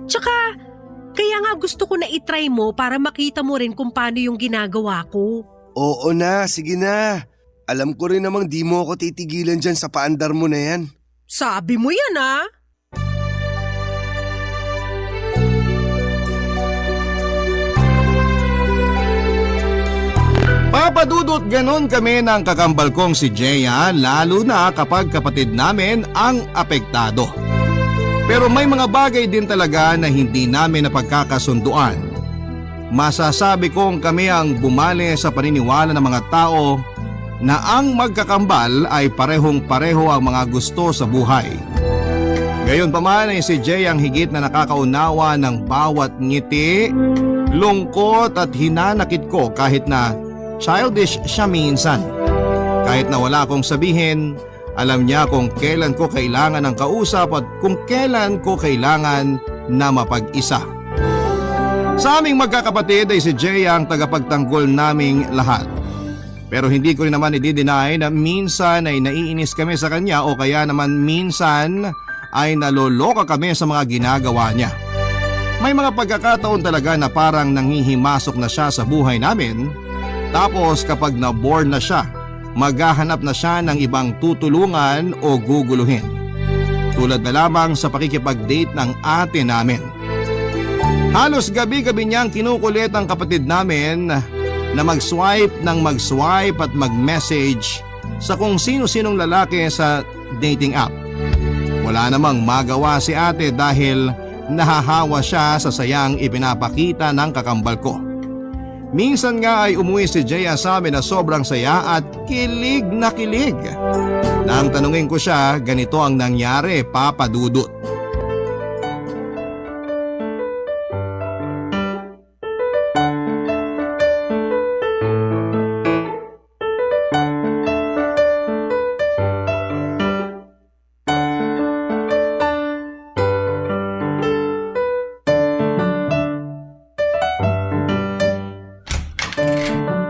Tsaka, kaya nga gusto ko na itry mo para makita mo rin kung paano yung ginagawa ko. Oo na, sige na. Alam ko rin namang di mo ako titigilan dyan sa paandar mo na yan. Sabi mo yan ah. Papadudot ganon kami ng kakambal kong si Jeya, lalo na kapag kapatid namin ang apektado. Pero may mga bagay din talaga na hindi namin napagkakasunduan. Masasabi kong kami ang bumali sa paniniwala ng mga tao na ang magkakambal ay parehong-pareho ang mga gusto sa buhay. Gayunpaman ay si Jay ang higit na nakakaunawa ng bawat ngiti, lungkot at hinanakit ko kahit na childish siya minsan. Kahit na wala akong sabihin, alam niya kung kailan ko kailangan ng kausap at kung kailan ko kailangan na mapag-isa. Sa aming magkakapatid ay si Jay ang tagapagtanggol naming lahat. Pero hindi ko rin naman i-deny na minsan ay naiinis kami sa kanya o kaya naman minsan ay naloloka kami sa mga ginagawa niya. May mga pagkakataon talaga na parang nanghihimasok na siya sa buhay namin. Tapos kapag na-bore na siya, maghahanap na siya ng ibang tutulungan o guguluhin. Tulad na lamang sa pakikipag-date ng ate namin. Halos gabi-gabi niyang kinukulit ang kapatid namin na mag-swipe at mag-message sa kung sino-sinong lalaki sa dating app. Wala namang magawa si ate dahil nahahawa siya sa sayang ipinapakita ng kakambal ko. Minsan nga ay umuwi si Jeya sa amin na sobrang saya at kilig na kilig. Nang tanungin ko siya, ganito ang nangyari, Papa Dudut.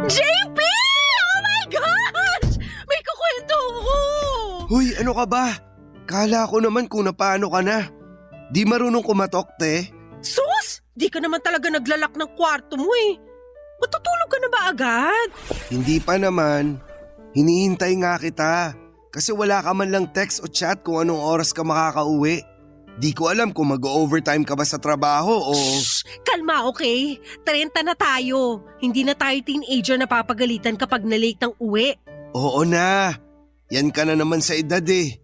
JP! Oh my gosh! May kukwento ko! Hoy, ano ka ba? Kala ko naman kung napaano ka na. Di marunong kumatok, te. Sus! Di ka naman talaga naglalak ng kwarto mo eh. Matutulog ka na ba agad? Hindi pa naman. Hinihintay nga kita. Kasi wala ka man lang text o chat kung anong oras ka makakauwi. Di ko alam kung mag-overtime ka ba sa trabaho o… Shh! Kalma, okay? 30 na tayo. Hindi na tayo teenager na papagalitan kapag na-late ng uwi. Oo na. Yan ka na naman sa edad eh.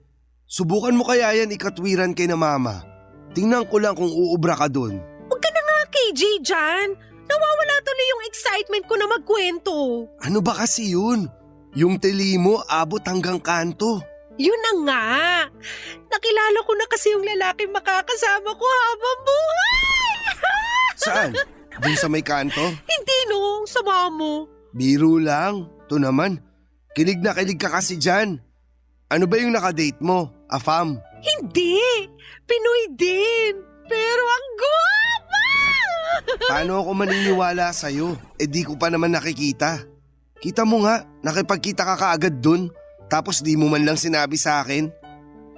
Subukan mo kaya yan ikatwiran kay na mama. Tingnan ko lang kung uubra ka dun. Huwag ka na nga, KJ, dyan. Nawawala tuloy yung excitement ko na magkwento. Ano ba kasi yun? Yung teli mo abot hanggang kanto. Yun na nga. Nakilala ko na kasi yung lalaki makakasama ko habang buhay. Saan? Dun sa may kanto? Hindi no, sama mo. Biro lang. To naman. Kilig na kilig ka kasi dyan. Ano ba yung nakadate mo? Afam? Hindi. Pinoy din. Pero ang guwapa! Paano ako maniniwala sa'yo? Eh di ko pa naman nakikita. Kita mo nga, nakipagkita ka kaagad dun. Tapos di mo man lang sinabi sa akin.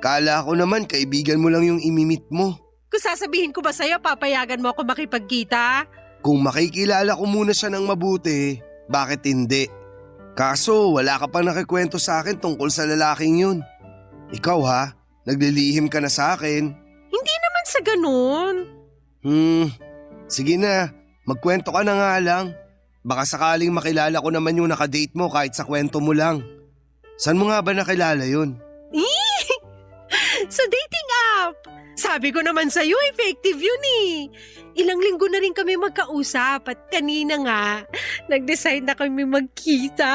Kala ko naman kaibigan mo lang yung imimit mo. Kung sasabihin ko ba sa'yo, papayagan mo ako makipagkita? Kung makikilala ko muna siya ng mabuti, bakit hindi? Kaso wala ka pang nakikwento sa akin tungkol sa lalaking yun. Ikaw ha, naglilihim ka na sa akin. Hindi naman sa ganun. Sige na, magkwento ka na nga lang. Baka sakaling makilala ko naman yung nakadate mo kahit sa kwento mo lang. Saan mo nga ba nakilala yun? Sa dating app. Sabi ko naman sa'yo, effective yun eh. Ilang linggo na rin kami magkausap at kanina nga, nag-decide na kami magkita.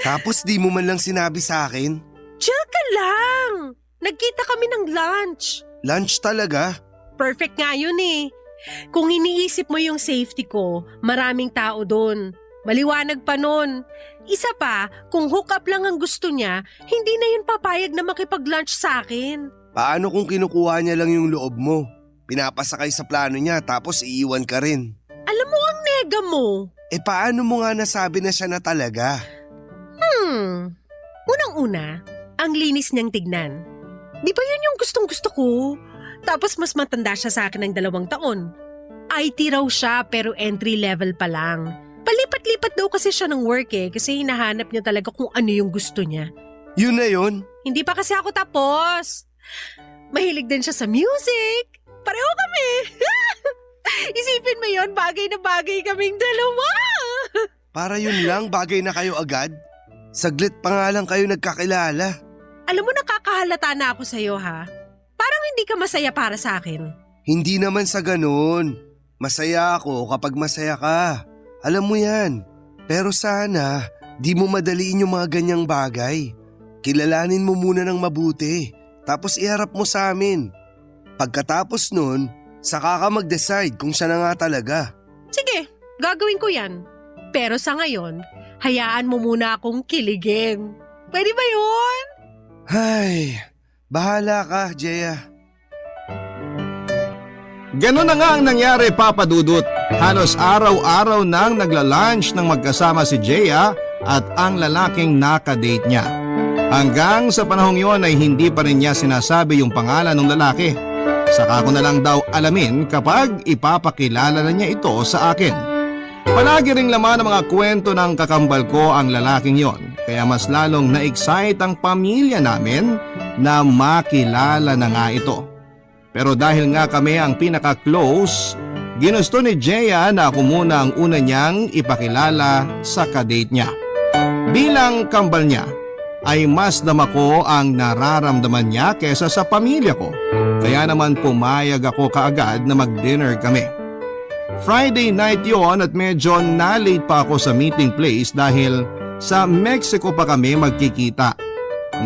Tapos di mo man lang sinabi sa akin? Chill ka lang. Nagkita kami ng lunch. Lunch talaga? Perfect nga yun eh. Kung iniisip mo yung safety ko, maraming tao doon. Maliwanag pa nun. Isa pa, kung hook up lang ang gusto niya, hindi na yun papayag na makipag-lunch sa akin. Paano kung kinukuha niya lang yung loob mo? Pinapasakay sa plano niya tapos iiwan ka rin. Alam mo ang nega mo. Paano mo nga nasabi na siya na talaga? Unang-una, ang linis niyang tignan. Di ba yun yung gustong-gusto ko? Tapos mas matanda siya sa akin ng 2 taon. IT raw siya pero entry level pa lang. Palipat-lipat daw kasi siya ng work kasi hinahanap niya talaga kung ano yung gusto niya. Yun na yun? Hindi pa kasi ako tapos. Mahilig din siya sa music. Pareho kami. Isipin mo yun, bagay na bagay kaming dalawa. Para yun lang, bagay na kayo agad? Saglit pa nga lang kayo nagkakilala. Alam mo, nakakahalata na ako sa'yo ha. Parang hindi ka masaya para sa akin. Hindi naman sa ganun. Masaya ako kapag masaya ka. Alam mo yan. Pero sana, di mo madaliin yung mga ganyang bagay. Kilalanin mo muna ng mabuti. Tapos iharap mo sa amin. Pagkatapos nun, saka ka mag-decide kung siya na nga talaga. Sige, gagawin ko yan. Pero sa ngayon, hayaan mo muna akong kiligin. Pwede ba yun? Ay, bahala ka, Jeya. Ganun na nga ang nangyari, Papa Dudut. Halos araw-araw nang nagla-lunch ng magkasama si Jeya at ang lalaking nakadate niya. Hanggang sa panahong yon ay hindi pa rin niya sinasabi yung pangalan ng lalaki. Saka ko na lang daw alamin kapag ipapakilala na niya ito sa akin. Palagi ring laman ng mga kwento ng kakambal ko ang lalaking yon. Kaya mas lalong na-excite ang pamilya namin na makilala na nga ito. Pero dahil nga kami ang pinaka-close, ginusto ni Jeya na ako muna ang una niyang ipakilala sa kadate niya. Bilang kambal niya, ay mas damako ang nararamdaman niya kesa sa pamilya ko. Kaya naman pumayag ako kaagad na mag-dinner kami. Friday night yon at medyo na-late pa ako sa meeting place dahil sa Mexico pa kami magkikita.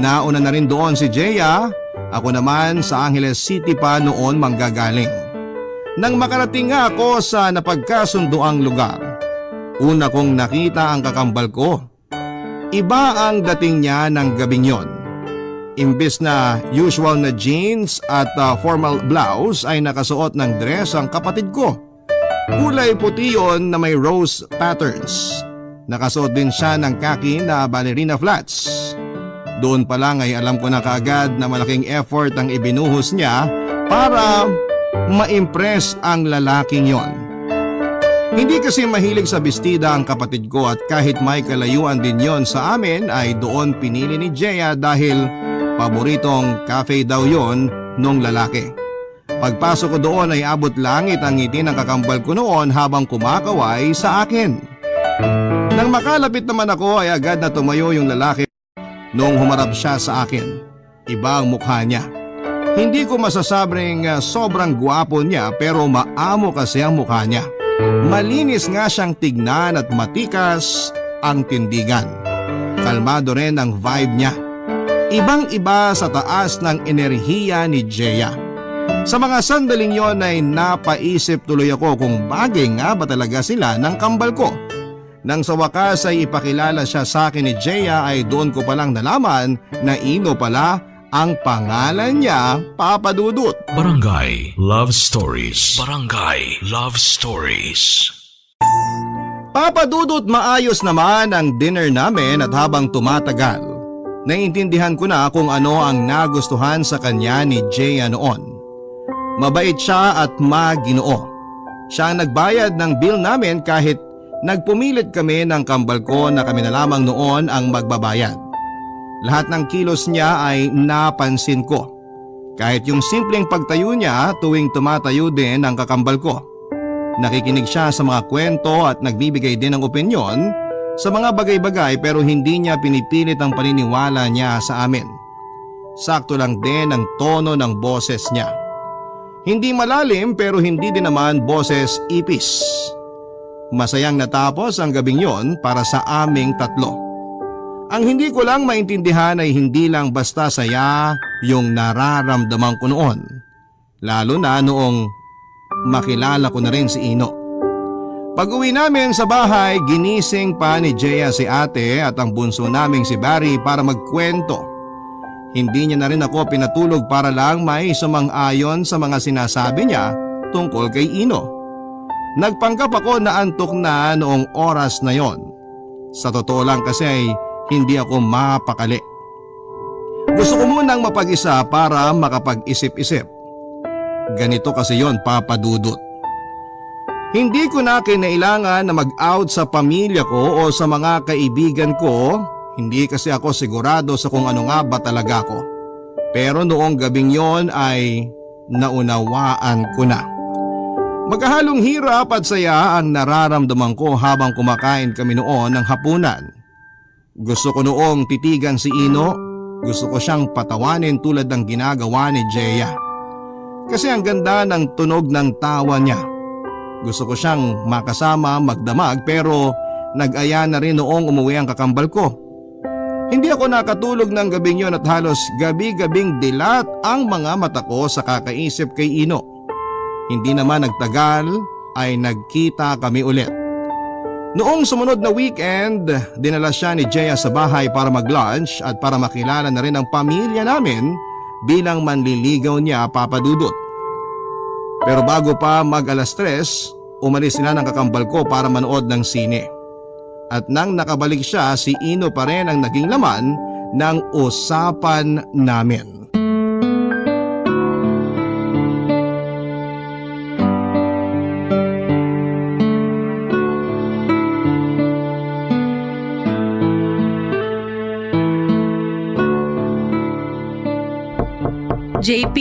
Nauna na rin doon si Jeya. Ako naman sa Angeles City pa noon manggagaling. Nang makarating nga ako sa napagkasunduang lugar, una kong nakita ang kakambal ko. Iba ang dating niya ng gabing yon. Imbes na usual na jeans at formal blouse ay nakasuot ng dress ang kapatid ko. Kulay puti yon na may rose patterns. Nakasuot din siya ng kaki na ballerina flats. Doon pa lang ay alam ko na kaagad na malaking effort ang ibinuhos niya para ma-impress ang lalaking yon. Hindi kasi mahilig sa bestida ang kapatid ko at kahit may kalayuan din yon sa amin ay doon pinili ni Jeya dahil paboritong cafe daw yon nung lalaki. Pagpasok ko doon ay abot langit ang ngiti ng kakambal ko noon habang kumakaway sa akin. Nang makalapit naman ako ay agad na tumayo yung lalaki. Noong humarap siya sa akin, iba ang mukha niya. Hindi ko masasabing sobrang gwapo niya pero maamo kasi ang mukha niya. Malinis nga siyang tignan at matikas ang tindigan. Kalmado rin ang vibe niya. Ibang-iba sa taas ng enerhiya ni Jeya. Sa mga sandaling yon ay napaisip tuloy ako kung bagay nga ba talaga sila ng kambal ko. Nang sa wakas ay ipakilala siya sa akin ni Jeya ay doon ko palang nalaman na Ino pala ang pangalan niya, Papa Dudut. Barangay Love Stories. Barangay Love Stories. Papa Dudut, maayos naman ang dinner namin at habang tumatagal, naiintindihan ko na kung ano ang nagustuhan sa kanya ni Jeya noon. Mabait siya at maginoo. Siya ang nagbayad ng bill namin kahit nagpumilit kami ng kambal ko na kami na lamang noon ang magbabayad. Lahat ng kilos niya ay napansin ko. Kahit yung simpleng pagtayo niya tuwing tumatayo din ang kakambal ko. Nakikinig siya sa mga kwento at nagbibigay din ng opinyon sa mga bagay-bagay pero hindi niya pinipilit ang paniniwala niya sa amin. Sakto lang din ang tono ng boses niya. Hindi malalim pero hindi din naman boses ipis. Masayang natapos ang gabing yon para sa aming tatlo. Ang hindi ko lang maintindihan ay hindi lang basta saya yung nararamdaman ko noon. Lalo na noong makilala ko na rin si Ino. Pag-uwi namin sa bahay, ginising pa ni Jaya si ate at ang bunso naming si Barry para magkwento. Hindi niya na rin ako pinatulog para lang may sumang-ayon sa mga sinasabi niya tungkol kay Ino. Nagpanggap ako na antok na noong oras na yon. Sa totoo lang kasi ay hindi ako mapakali. Gusto ko munang mapag-isa para makapag-isip-isip. Ganito kasi yon, Papa Dudut. Hindi ko na kinailangan na mag-out sa pamilya ko o sa mga kaibigan ko. Hindi kasi ako sigurado sa kung ano nga ba talaga ako. Pero noong gabing yon ay naunawaan ko na. Magkahalong hirap at saya ang nararamdaman ko habang kumakain kami noon ng hapunan. Gusto ko noong titigan si Ino. Gusto ko siyang patawanin tulad ng ginagawa ni Jaya. Kasi ang ganda ng tunog ng tawa niya. Gusto ko siyang makasama, magdamag pero nag-aya na rin noong umuwi ang kakambal ko. Hindi ako nakatulog ng gabing yon at halos gabi-gabing dilat ang mga mata ko sa kakaisip kay Ino. Hindi naman nagtagal ay nagkita kami ulit. Noong sumunod na weekend, dinala siya ni Jaya sa bahay para mag-lunch at para makilala na rin ang pamilya namin bilang manliligaw niya, Papa Dudut. Pero bago pa mag-alas 3, umalis sila ng kakambal ko para manood ng sine. At nang nakabalik siya, si Ino pa rin ang naging laman ng usapan namin. JP,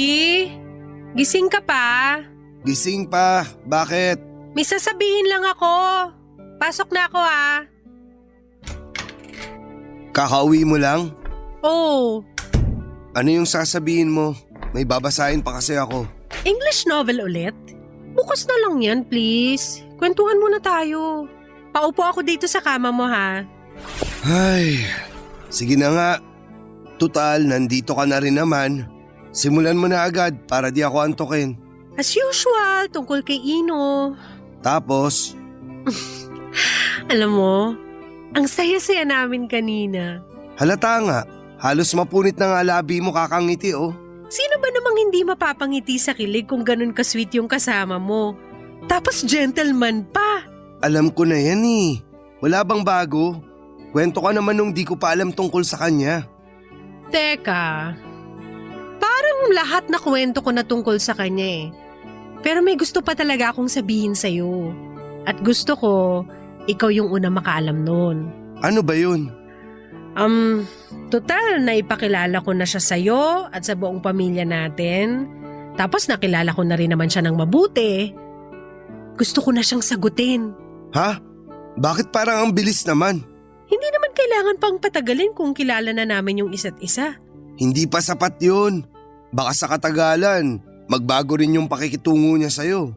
gising ka pa? Gising pa, bakit? May sasabihin lang ako. Pasok na ako ah. Kakauwi mo lang? Oh, Ano yung sasabihin mo? May babasahin pa kasi ako. English novel ulit? Bukas na lang yan, please. Kwentuhan muna tayo. Paupo ako dito sa kama mo ha. Ay, sige na nga. Tutal, nandito ka na rin naman. Simulan mo na agad para di ako antukin. As usual, tungkol kay Ino. Tapos, Alam mo, ang saya-saya namin kanina. halata nga, halos mapunit na nga labi mo kakangiti oh. Sino ba namang hindi mapapangiti sa kilig kung ganun ka-sweet yung kasama mo? Tapos gentleman pa. Alam ko na yan eh. Wala bang bago? Kwento ka naman nung di ko pa alam tungkol sa kanya. Teka, parang lahat na kwento ko na tungkol sa kanya eh. Pero may gusto pa talaga akong sabihin sa'yo. At gusto ko, ikaw yung una makaalam nun. Ano ba yun? Total, naipakilala ko na siya sa'yo at sa buong pamilya natin. Tapos nakilala ko na rin naman siya ng mabuti. Gusto ko na siyang sagutin. Ha? Bakit parang ang bilis naman? Hindi naman kailangan pang patagalin kung kilala na namin yung isa't isa. Hindi pa sapat yun. Baka sa katagalan, magbago rin yung pakikitungo niya sa'yo.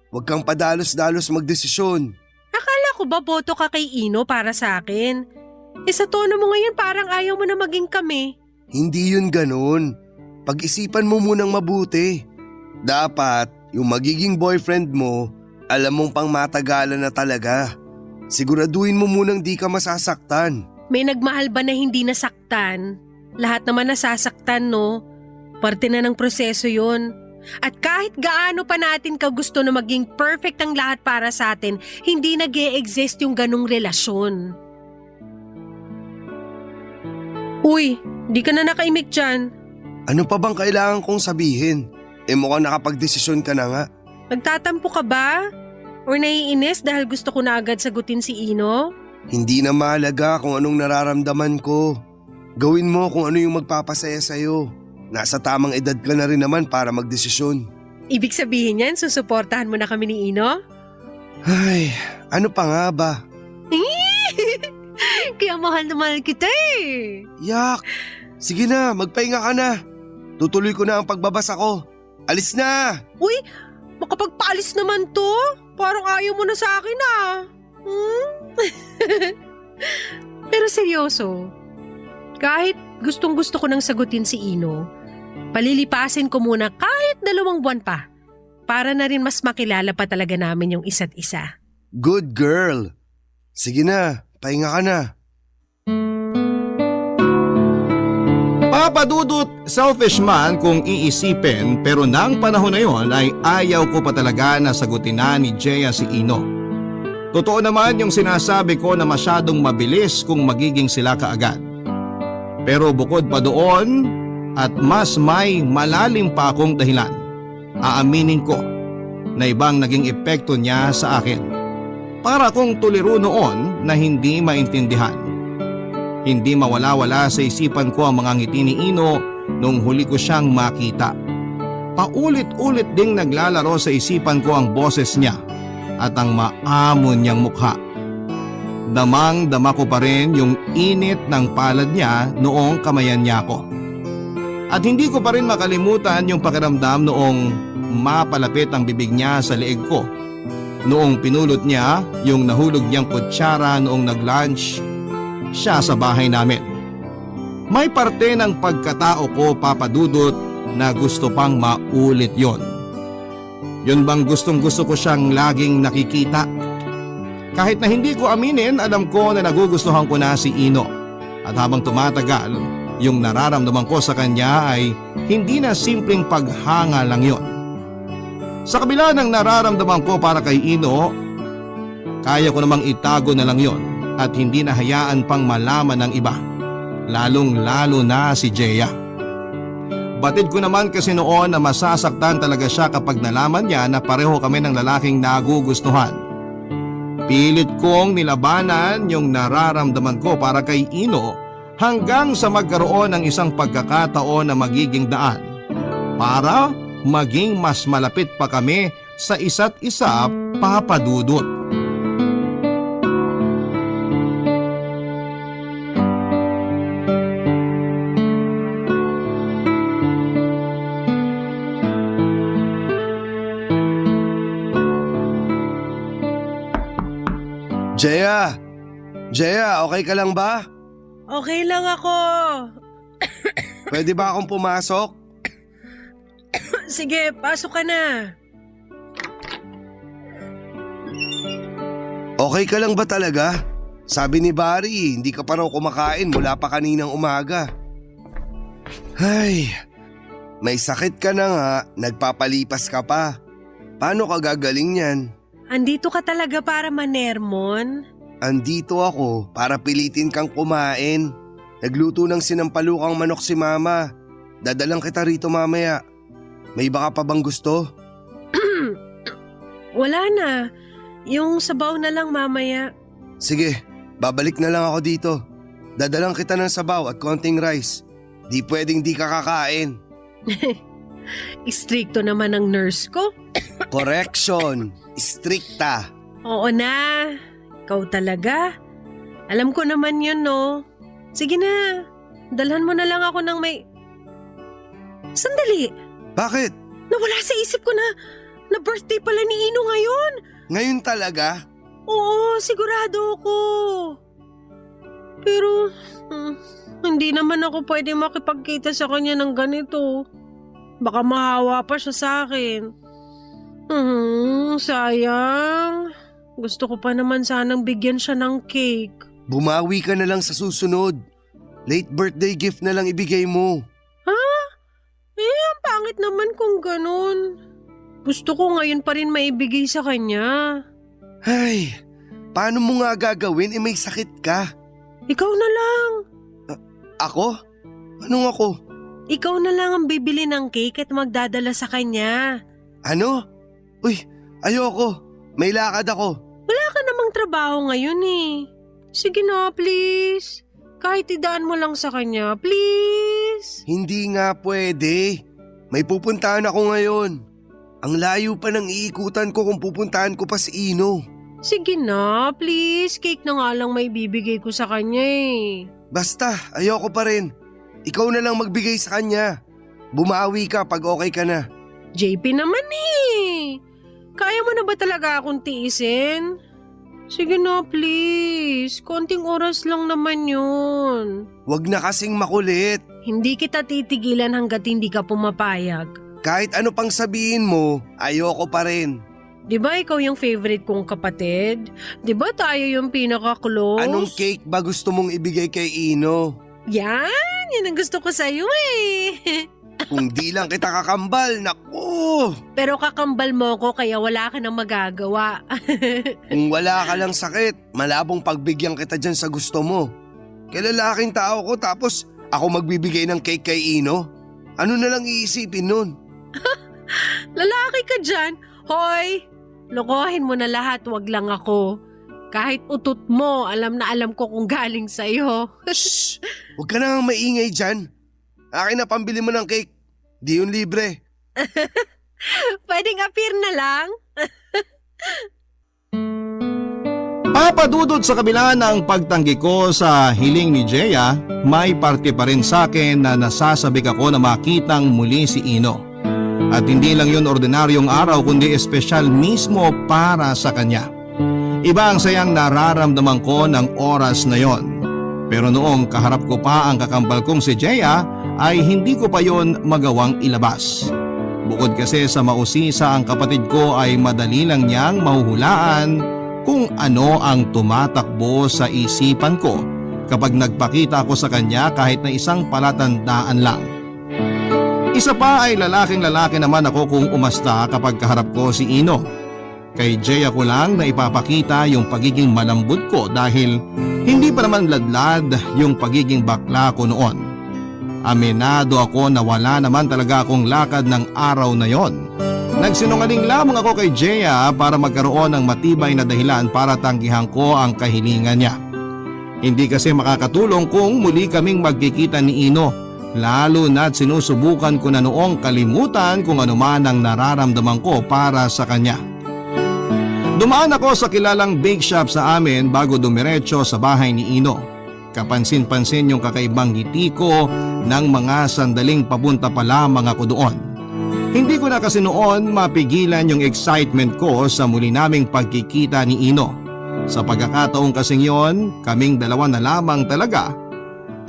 Huwag kang padalos-dalos magdesisyon. Akala ko ba boto ka kay Ino para sa akin? Sa tono mo ngayon parang ayaw mo na maging kami. Hindi yun ganun. Pag-isipan mo munang mabuti. Dapat, yung magiging boyfriend mo, alam mong pang matagalan na talaga. Siguraduhin mo munang di ka masasaktan. May nagmahal ba na hindi nasaktan? Lahat naman nasasaktan, no? Parte na ng proseso yun. At kahit gaano pa natin ka gusto na maging perfect ang lahat para sa atin, hindi nag-e-exist yung ganong relasyon. Uy, di ka na nakaimik dyan. Ano pa bang kailangan kong sabihin? Mukhang nakapagdesisyon ka na nga. Nagtatampo ka ba? Or naiinis dahil gusto ko na agad sagutin si Ino? Hindi na mahalaga kung anong nararamdaman ko. Gawin mo kung ano yung magpapasaya sa'yo. Nasa tamang edad ka na rin naman para magdesisyon. Ibig sabihin yan, susuportahan mo na kami ni Ino? Ay, ano pa nga ba? Kaya mahal na mahal kita eh. Yak! Sige na, magpahinga ka na. Tutuloy ko na ang pagbabasa ko. Alis na! Uy, makapagpaalis naman to. Parang ayaw mo na sa akin ah. Pero seryoso, kahit gustong gusto ko nang sagutin si Ino, palilipasin ko muna kahit 2 buwan pa para na rin mas makilala pa talaga namin yung isa't isa. Good girl. Sige na, pahinga ka na. Papadudot, selfish man kung iisipin pero nang panahon na yon ay ayaw ko pa talaga na sagutin na ni Jaya si Ino. Totoo naman yung sinasabi ko na masyadong mabilis kung magiging sila kaagad. Pero bukod pa doon at mas may malalim pa akong dahilan, aaminin ko na ibang naging epekto niya sa akin. Para akong tuliro noon na hindi maintindihan. Hindi mawala-wala sa isipan ko ang mga ngiti ni Ino nung huli ko siyang makita. Paulit-ulit ding naglalaro sa isipan ko ang boses niya at ang maamon niyang mukha. Damang-dama ko pa rin yung init ng palad niya noong kamayan niya ako. At hindi ko pa rin makalimutan yung pakiramdam noong mapalapit ang bibig niya sa leeg ko. Noong pinulot niya yung nahulog niyang kutsara noong nag-lunch siya sa bahay namin. May parte ng pagkatao ko, Papadudot, na gusto pang maulit yon. Yun bang gustong-gusto ko siyang laging nakikita? Kahit na hindi ko aminin, alam ko na nagugustuhan ko na si Ino. At habang tumatagal, yung nararamdaman ko sa kanya ay hindi na simpleng paghanga lang yon. Sa kabila ng nararamdaman ko para kay Ino, kaya ko namang itago na lang yon at hindi na hayaan pang malaman ng iba, lalong-lalo na si Jaya. Batid ko naman kasi noon na masasaktan talaga siya kapag nalaman niya na pareho kami ng lalaking nagugustuhan. Pilit kong nilabanan yung nararamdaman ko para kay Ino hanggang sa magkaroon ng isang pagkakataon na magiging daan para maging mas malapit pa kami sa isa't isa, Papadudot. Jaya! Jaya, okay ka lang ba? Okay lang ako. Pwede ba akong pumasok? Sige, pasok ka na. Okay ka lang ba talaga? Sabi ni Barry, hindi ka pa raw kumakain mula pa kaninang umaga. Ay, may sakit ka na nga, nagpapalipas ka pa. Paano ka gagaling yan? Andito ka talaga para manermon? Andito ako para pilitin kang kumain. Nagluto ng sinampalukang manok si Mama. Dadalang kita rito mamaya. May baka pa bang gusto? Wala na. Yung sabaw na lang mamaya. Sige, babalik na lang ako dito. Dadalang kita ng sabaw at konting rice. Di pwedeng di ka kakain. Istrikto naman ang nurse ko. Correction, stricta. Oo na. Ikaw talaga. Alam ko naman yun, no? Sige na. Dalhan mo na lang ako ng may... Sandali. Bakit? Nawala sa isip ko na birthday pala ni Ino ngayon. Ngayon talaga? Oo, sigurado ako. Pero, hindi naman ako pwede makipagkita sa kanya ng ganito. Baka mahawa pa siya sa akin. Sayang. Gusto ko pa naman sanang bigyan siya ng cake. Bumawi ka na lang sa susunod. Late birthday gift na lang ibigay mo. Ang pangit naman kung ganun. Gusto ko ngayon pa rin maibigay sa kanya. Ay, paano mo nga gagawin? May sakit ka. Ikaw na lang. Ako? Anong ako? Ikaw na lang ang bibili ng cake at magdadala sa kanya. Ano? Uy, ayoko. May lakad ako. Wala ka namang trabaho ngayon eh. Sige na, please. Kahit idaan mo lang sa kanya, please. Hindi nga pwede. May pupuntahan ako ngayon. Ang layo pa ng iikutan ko kung pupuntahan ko pa si Ino. Sige na, please. Cake na nga lang may bibigay ko sa kanya eh. Basta, ayoko pa rin. Ikaw na lang magbigay sa kanya. Bumawi ka pag okay ka na. JP naman eh. Kaya mo na ba talaga akong tiisin? Sige na, please. Konting oras lang naman yun. Huwag na kasing makulit. Hindi kita titigilan hanggat hindi ka pumapayag. Kahit ano pang sabihin mo, ayoko pa rin. Di ba ikaw yung favorite kong kapatid? Di ba tayo yung pinaka-close? Anong cake ba gusto mong ibigay kay Ino? Yan ang gusto ko sa'yo eh. Kung di lang kita kakambal, naku! Pero kakambal mo ko kaya wala ka nang magagawa. Kung wala ka lang sakit, malabong pagbigyan kita dyan sa gusto mo. Kilalaking tao ko tapos ako magbibigay ng cake kay Ino? Ano na lang iisipin nun? Lalaki ka dyan. Hoy, lokohin mo na lahat, wag lang ako. Kahit utot mo, alam na alam ko kung galing sa'yo. Shh! Huwag ka nang maingay dyan. Akin na pambili mo ng cake. Di yun libre. Pwedeng appear na lang. Papadudod sa kabila ng pagtanggi ko sa hiling ni Jeya, may parte pa rin sa akin na nasasabik ako na makitang muli si Ino. At hindi lang yun ordinaryong araw kundi espesyal mismo para sa kanya. Iba ang sayang nararamdaman ko ng oras na yon. Pero noong kaharap ko pa ang kakambal kong si Jeya ay hindi ko pa yon magawang ilabas. Bukod kasi sa mausisa ang kapatid ko ay madali lang niyang mahuhulaan kung ano ang tumatakbo sa isipan ko kapag nagpakita ako sa kanya kahit na isang palatandaan lang. Isa pa ay lalaking-lalaki naman ako kung umasta kapag kaharap ko si Ino. Kay Jeya ko lang na ipapakita yung pagiging malambot ko dahil hindi pa naman ladlad yung pagiging bakla ko noon. Aminado ako na wala naman talaga akong lakad ng araw na yon. Nagsinungaling lamang ako kay Jeya para magkaroon ng matibay na dahilan para tanggihan ko ang kahilingan niya. Hindi kasi makakatulong kung muli kaming magkikita ni Ino, lalo na't sinusubukan ko na noong kalimutan kung ano man ang nararamdaman ko para sa kanya. Dumaan ako sa kilalang bake shop sa amin bago dumiretso sa bahay ni Ino. Kapansin-pansin yung kakaibang ngiti ko ng mga sandaling papunta pa lamang ako doon. Hindi ko na kasi noon mapigilan yung excitement ko sa muli naming pagkikita ni Ino. Sa pagkakataong kasing yon, kaming dalawa na lamang talaga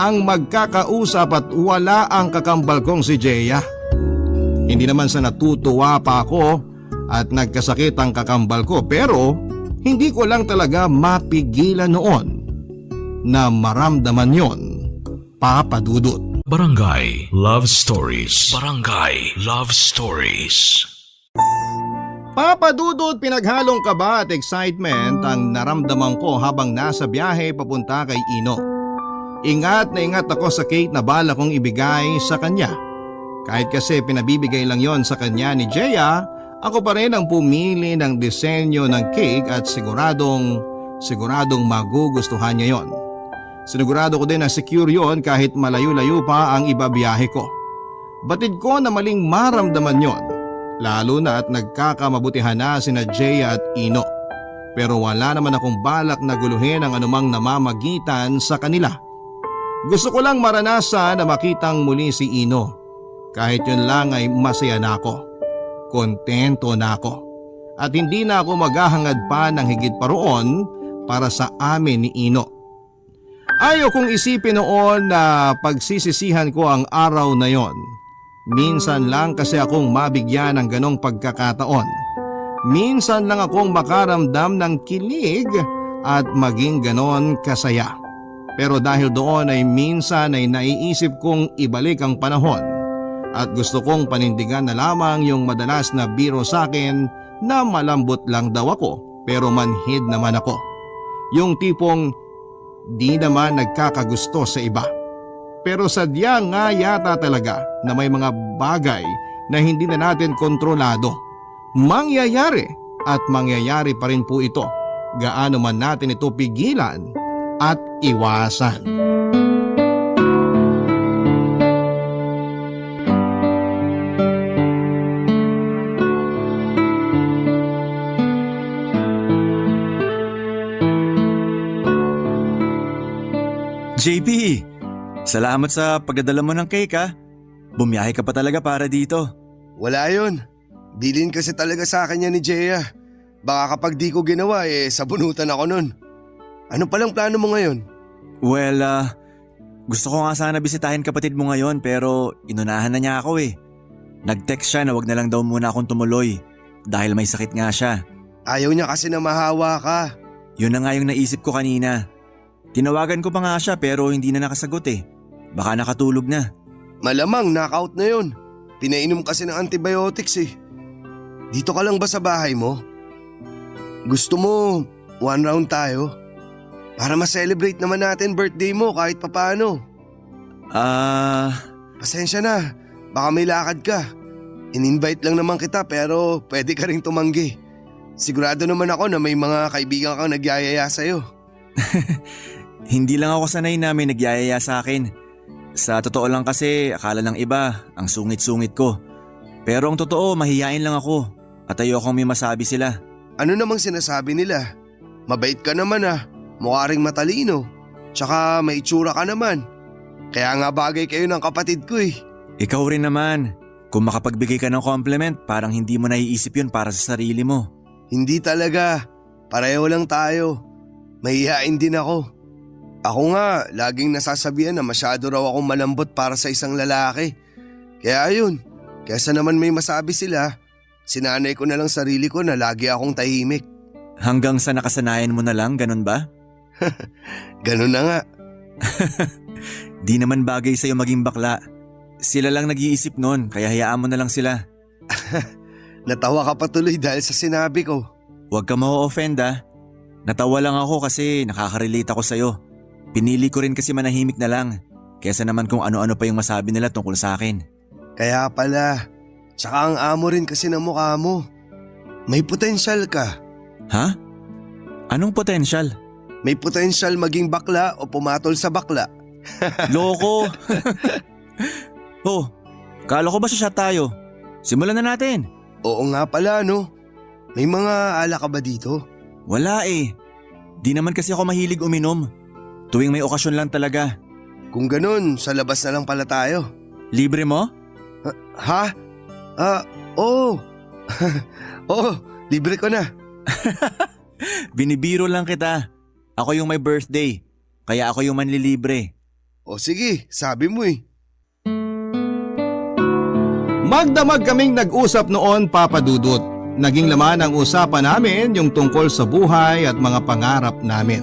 ang magkakausap at wala ang kakambal kong si Jeya. Hindi naman sa natutuwa pa ako at nagkasakit ang kakambal ko pero hindi ko lang talaga mapigilan noon na maramdaman yon, Papa Dudut. Barangay Love Stories. Barangay Love Stories. Papadudod, pinaghalong kaba at excitement ang naramdaman ko habang nasa biyahe papunta kay Ino. Ingat na ingat ako sa cake na bala kong ibigay sa kanya. Kahit kasi pinabibigay lang yon sa kanya ni Jeya, ako pa rin ang pumili ng disenyo ng cake at siguradong magugustuhan niya yon. Sinigurado ko din na secure yon kahit malayo-layo pa ang ibabiyahe ko. Batid ko na maling maramdaman yon, lalo na at nagkakamabutihan na sina Jeya at Ino. Pero wala naman akong balak na guluhin ang anumang namamagitan sa kanila. Gusto ko lang maranasan na makitang muli si Ino. Kahit yun lang ay masaya na ako. Kontento na ako. At hindi na ako maghahangad pa ng higit pa roon para sa amin ni Ino. Ayaw kong isipin noon na pagsisisihan ko ang araw na yon. Minsan lang kasi akong mabigyan ng ganong pagkakataon. Minsan lang akong makaramdam ng kilig at maging ganon kasaya. Pero dahil doon ay minsan ay naiisip kong ibalik ang panahon. At gusto kong panindigan na lamang yung madalas na biro sa akin na malambot lang daw ako pero manhid naman ako. Yung tipong di naman nagkakagusto sa iba. Pero sadya nga yata talaga na may mga bagay na hindi na natin kontrolado. Mangyayari at mangyayari pa rin po ito. Gaano man natin ito pigilan at iwasan. JP, salamat sa pagdadala mo ng cake ha. Bumiyahe ka pa talaga para dito. Wala yun. Bilin kasi talaga sa akin yan ni Jeya. Baka kapag di ko ginawa sabunutan ako nun. Ano palang plano mo ngayon? Well, gusto ko nga sana bisitahin kapatid mo ngayon pero inunahan na niya ako eh. Nag-text siya na wag na lang daw muna akong tumuloy. dahil may sakit nga siya. Ayaw niya kasi na mahawa ka. Yun na nga yung naisip ko kanina. Tinawagan ko pa nga siya pero hindi na nakasagot eh. Baka nakatulog na. Malamang knockout na yun. Pinainom kasi ng antibiotics eh. Dito ka lang ba sa bahay mo? Gusto mo, 1 round tayo? Para ma-celebrate naman natin birthday mo kahit papaano. Pasensya na, baka may lakad ka. In-invite lang naman kita pero pwede ka rin tumanggi. Sigurado naman ako na may mga kaibigan kang nagyayaya sa'yo. Hindi lang ako sanay na may nagyayaya sa akin. Sa totoo lang kasi akala ng iba ang sungit-sungit ko. Pero ang totoo mahihain lang ako at ayokong may masabi sila. Ano namang sinasabi nila? Mabait ka naman ah, mukha ring matalino. Tsaka may itsura ka naman. Kaya nga bagay kayo ng kapatid ko eh. Ikaw rin naman. Kung makapagbigay ka ng compliment, parang hindi mo naiisip yun para sa sarili mo. Hindi talaga. Pareho lang tayo. Mahihain din ako. Ako nga, laging nasasabihan na masyado raw akong malambot para sa isang lalaki. Kaya ayun, kaysa naman may masabi sila, sinanay ko na lang sarili ko na lagi akong tahimik. Hanggang sa nakasanayan mo na lang, ganun ba? Ganun na nga. Di naman bagay sa'yo maging bakla. Sila lang nag-iisip nun, kaya hayaan mo na lang sila. Natawa ka pa tuloy dahil sa sinabi ko. Huwag ka ma-offend ah. Natawa lang ako kasi nakaka-relate ako sa'yo. Pinili ko rin kasi manahimik na lang. Kesa naman kung ano-ano pa yung masabi nila tungkol sa akin. Kaya pala, tsaka ang amo rin kasi ng mukha mo. May potensyal ka. Ha? Anong potensyal? May potensyal maging bakla o pumatol sa bakla. Loko! Oh, kala ko ba siya tayo? Simulan na natin. Oo nga pala no. May mga ala ka ba dito? Wala eh. Di naman kasi ako mahilig uminom. Tuwing may okasyon lang talaga. Kung ganun, sa labas na lang pala tayo. Libre mo? Ha? Oo. Oo, libre ko na. Binibiro lang kita. Ako yung may birthday. Kaya ako yung manlilibre. O sige, sabi mo eh. Magdamag kaming nag-usap noon, Papa Dudut. Naging laman ang usapan namin yung tungkol sa buhay at mga pangarap namin.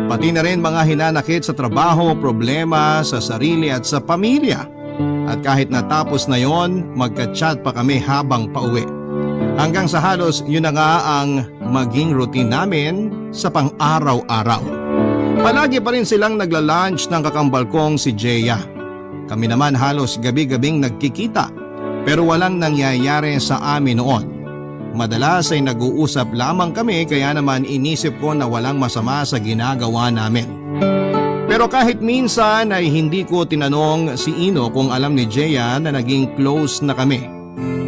Pati na rin mga hinanakit sa trabaho, problema sa sarili at sa pamilya. At kahit natapos na yon, magka-chat pa kami habang pauwi. Hanggang sa halos yun na nga ang maging routine namin sa pang-araw-araw. Palagi pa rin silang nagla-lunch ng kakambal kong si Jeya. Kami naman halos gabi-gabing nagkikita pero walang nangyayari sa amin noon. Madalas ay nag-uusap lamang kami kaya naman inisip ko na walang masama sa ginagawa namin. Pero kahit minsan ay hindi ko tinanong si Ino kung alam ni Jeya na naging close na kami.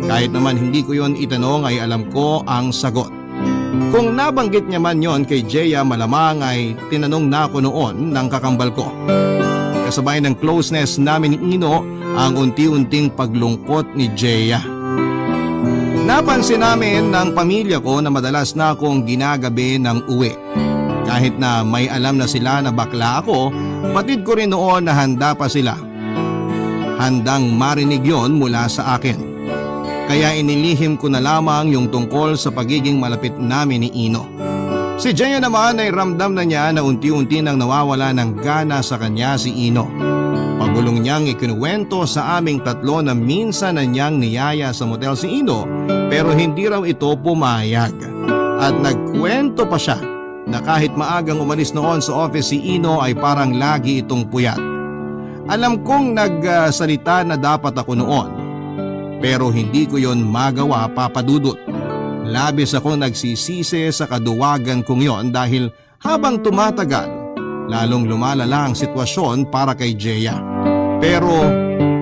Kahit naman hindi ko yon itanong ay alam ko ang sagot. Kung nabanggit niya man yon kay Jeya malamang ay tinanong na ako noon ng kakambal ko. Kasabay ng closeness namin ni Ino ang unti-unting paglungkot ni Jeya. Napansin namin ng pamilya ko na madalas na akong ginagabi ng uwi. Kahit na may alam na sila na bakla ako, batid ko rin noon na handa pa sila. Handang marinig yon mula sa akin. Kaya inilihim ko na lamang yung tungkol sa pagiging malapit namin ni Ino. Si Jeya naman ay ramdam na niya na unti-unti nang nawawala ng gana sa kanya si Ino. Pagulong niyang ikinuwento sa aming tatlo na minsan na niyang niyaya sa motel si Ino pero hindi raw ito pumayag. At nagkwento pa siya na kahit maagang umalis noon sa office si Ino ay parang lagi itong puyat. Alam kong nagsalita na dapat ako noon pero hindi ko yon magawa, Papa Dudut. Labis ako nagsisisi sa kaduwagan kong yon dahil habang tumatagal, lalong lumalala ang sitwasyon para kay Jeya. Pero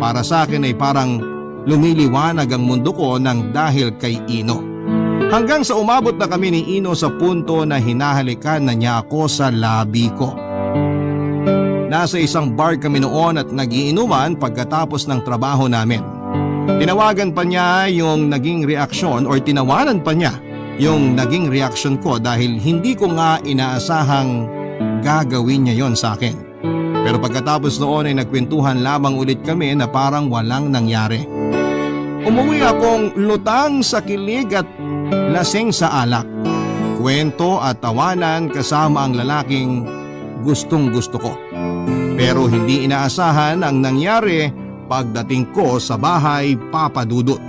para sa akin ay parang lumiliwanag ang mundo ko ng dahil kay Ino. Hanggang sa umabot na kami ni Ino sa punto na hinahalikan na niya ako sa labi ko. Nasa isang bar kami noon at nagiinuman pagkatapos ng trabaho namin. Tinawagan pa niya yung naging reaksyon or tinawanan pa niya yung naging reaksyon ko dahil hindi ko nga inaasahang gagawin niya yon sa akin. Pero pagkatapos noon ay nagkwentuhan lamang ulit kami na parang walang nangyari. Umuwi akong lutang sa kilig at lasing sa alak, kwento at tawanan kasama ang lalaking gustong gusto ko. Pero hindi inaasahan ang nangyari pagdating ko sa bahay, Papa Dudut.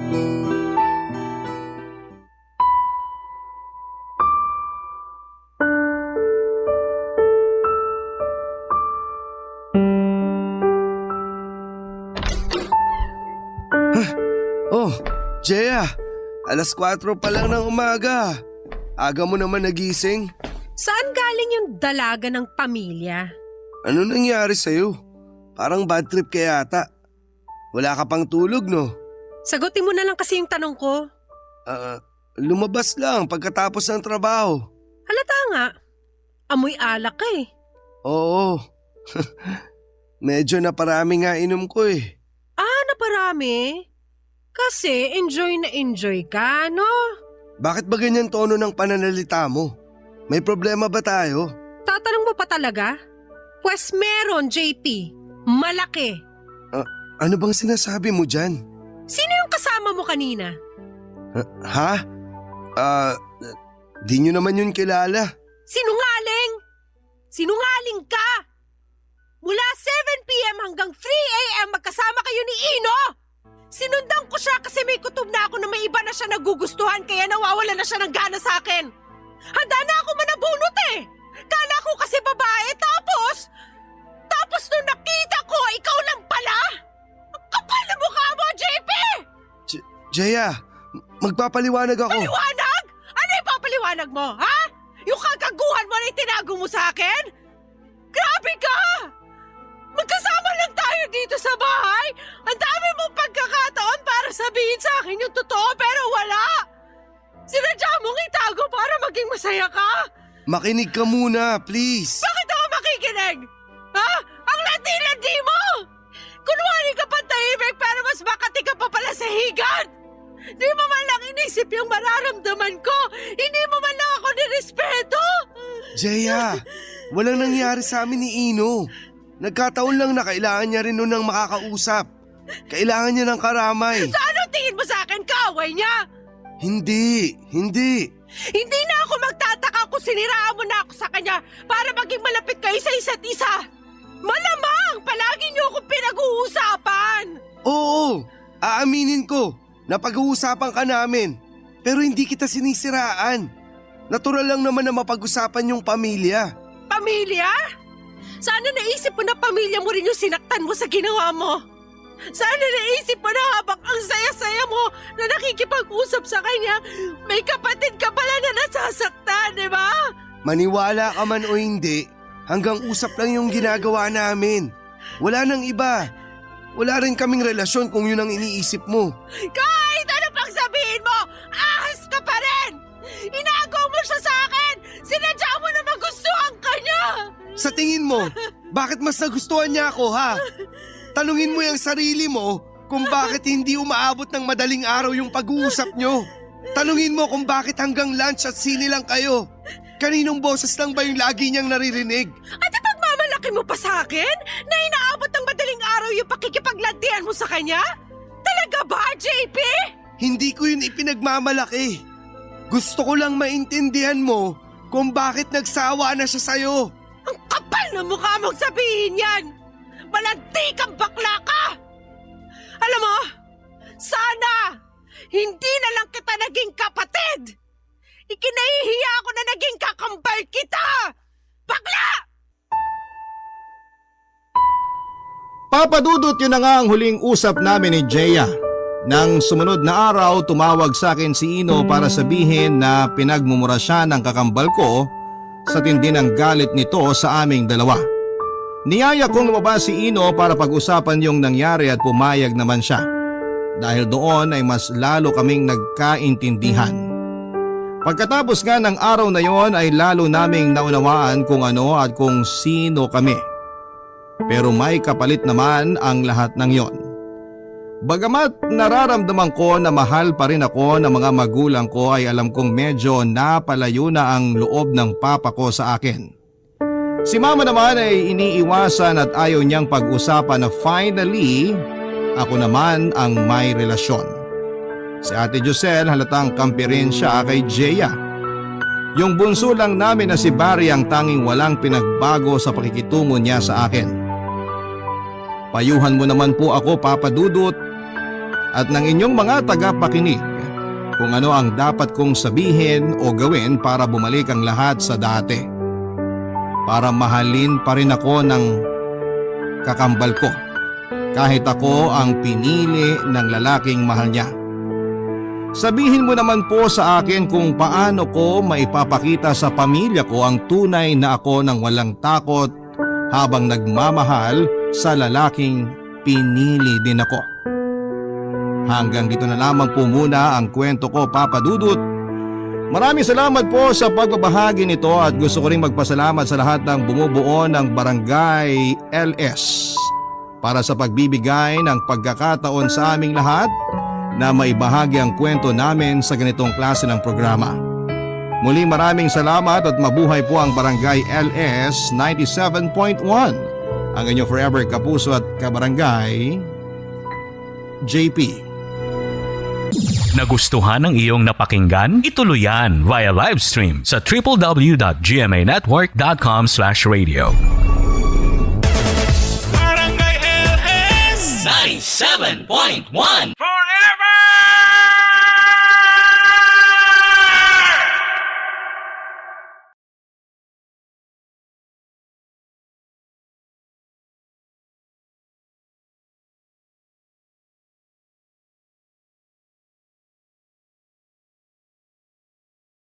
Oh, Jaya, 4:00 pa lang ng umaga. Aga mo naman nagising. Saan galing yung dalaga ng pamilya? Ano nangyari sa'yo? Parang bad trip ka yata. Wala ka pang tulog, no? Sagutin mo na lang kasi yung tanong ko. Lumabas lang pagkatapos ng trabaho. Halata nga. Amoy alak ka eh. Oo. Medyo naparami nga inom ko eh. Naparami? Kasi enjoy na enjoy ka, no? Bakit ba ganyan tono ng pananalita mo? May problema ba tayo? Tatanong mo pa talaga? Pwes meron, JP. Malaki. Ano bang sinasabi mo dyan? Sino yung kasama mo kanina? Ha? Di nyo naman yun kilala. Sinungaling! Sinungaling ka! Mula 7 p.m. hanggang 3 a.m. magkasama kayo ni Ino! Sinundan ko siya kasi may kutob na ako na may iba na siya nagugustuhan kaya nawawala na siya ng gana sa akin. Handa na ako manabunot eh! Kala ko kasi babae tapos nung nakita ko, ikaw lang pala! Ang kapal na mukha mo, JP! Jaya, magpapaliwanag ako. Paliwanag? Ano yung papaliwanag mo, ha? Yung kagaguhan mo na itinago mo sa akin? Grabe ka! Magkasama lang tayo dito sa bahay. Ang dami mong pagkakataon para sabihin sa akin yung totoo pero wala. Sinadya mong itago para maging masaya ka. Makinig ka muna, please. Bakit ako makikinig? Ha? Ang landi-landi mo! Kunwari ka pa tahimik pero mas makati ka pa pala sa higan. Di mo man lang inisip yung mararamdaman ko. Hindi mo man lang ako nirespeto. Jaya, walang nangyari sa amin ni Ino. Nagkataon lang na kailangan niya rin nun ng makakausap. Kailangan niya ng karamay. Sa ano tingin mo sa akin? Kaaway niya? Hindi. Hindi na ako magtataka kung siniraan mo na ako sa kanya para maging malapit kayo sa isa't isa. Malamang palagi niyo akong pinag-uusapan. Oo, aaminin ko. Napag-uusapan ka namin. Pero hindi kita sinisiraan. Natural lang naman na mapag-usapan yung pamilya. Pamilya? Sana naisip mo na pamilya mo rin yung sinaktan mo sa ginawa mo. Sana naisip mo na habang ang saya-saya mo na nakikipag-usap sa kanya, may kapatid ka pala na nasasaktan, di ba? Maniwala ka man o hindi, hanggang usap lang yung ginagawa namin. Wala nang iba. Wala rin kaming relasyon kung yun ang iniisip mo. Kahit ano pang sabihin mo, ahas ka pa rin! Inagaw mo siya sa akin! Sinadya mo na magustuhan ka niya! Sa tingin mo, bakit mas nagustuhan niya ako, ha? Tanungin mo yung sarili mo kung bakit hindi umaabot ng madaling araw yung pag-uusap nyo. Tanungin mo kung bakit hanggang lunch at sine lang kayo. Kaninong boses lang ba yung lagi niyang naririnig? At ipagmamalaki mo pa sa akin na inaabot ng madaling araw yung pakikipaglantian mo sa kanya? Talaga ba, JP? Hindi ko yun ipinagmamalaki. Gusto ko lang maintindihan mo kung bakit nagsawa na siya sa'yo. Ang kapal na mukha mong sabihin yan! Malanti kang bakla ka! Alam mo, sana hindi na lang kita naging kapatid! Ikinahihiya ako na naging kakambal kita! Bakla! Papa Dudut, yun na nga ang huling usap namin ni Jaya. Nang sumunod na araw, tumawag sa akin si Ino para sabihin na pinagmumura siya ng kakambal ko sa tindi ng galit nito sa aming dalawa. Niyaya kong lumabas si Ino para pag-usapan yung nangyari at pumayag naman siya. Dahil doon ay mas lalo kaming nagkaintindihan. Pagkatapos nga ng araw na yon ay lalo naming naunawaan kung ano at kung sino kami. Pero may kapalit naman ang lahat ng yon. Bagamat nararamdaman ko na mahal pa rin ako ng mga magulang ko ay alam kong medyo napalayo na ang loob ng papa ko sa akin. Si mama naman ay iniiwasan at ayaw niyang pag-usapan na finally ako naman ang may relasyon. Si Ate Josel halatang kampi rin siya kay Jeya. Yung bunso lang namin na si Barry ang tanging walang pinagbago sa pakikitungo niya sa akin. Payuhan mo naman po ako, Papa Dudut, at ng inyong mga tagapakinig kung ano ang dapat kong sabihin o gawin para bumalik ang lahat sa dati. Para mahalin pa rin ako ng kakambal ko kahit ako ang pinili ng lalaking mahal niya. Sabihin mo naman po sa akin kung paano ko maipapakita sa pamilya ko ang tunay na ako ng walang takot habang nagmamahal sa lalaking pinili din ako. Hanggang dito na lamang po muna ang kwento ko, Papa Dudut. Maraming salamat po sa pagbabahagi nito at gusto ko rin magpasalamat sa lahat ng bumubuo ng Barangay LS para sa pagbibigay ng pagkakataon sa aming lahat na maibahagi ang kwento namin sa ganitong klase ng programa. Muling maraming salamat at mabuhay po ang Barangay LS 97.1. Ang inyong forever kapuso at kabarangay, JP. Nagustuhan ng iyong napakinggan? Ituloy yan via live stream sa www.gmanetwork.com/radio. Barangay LS 97.1 Forever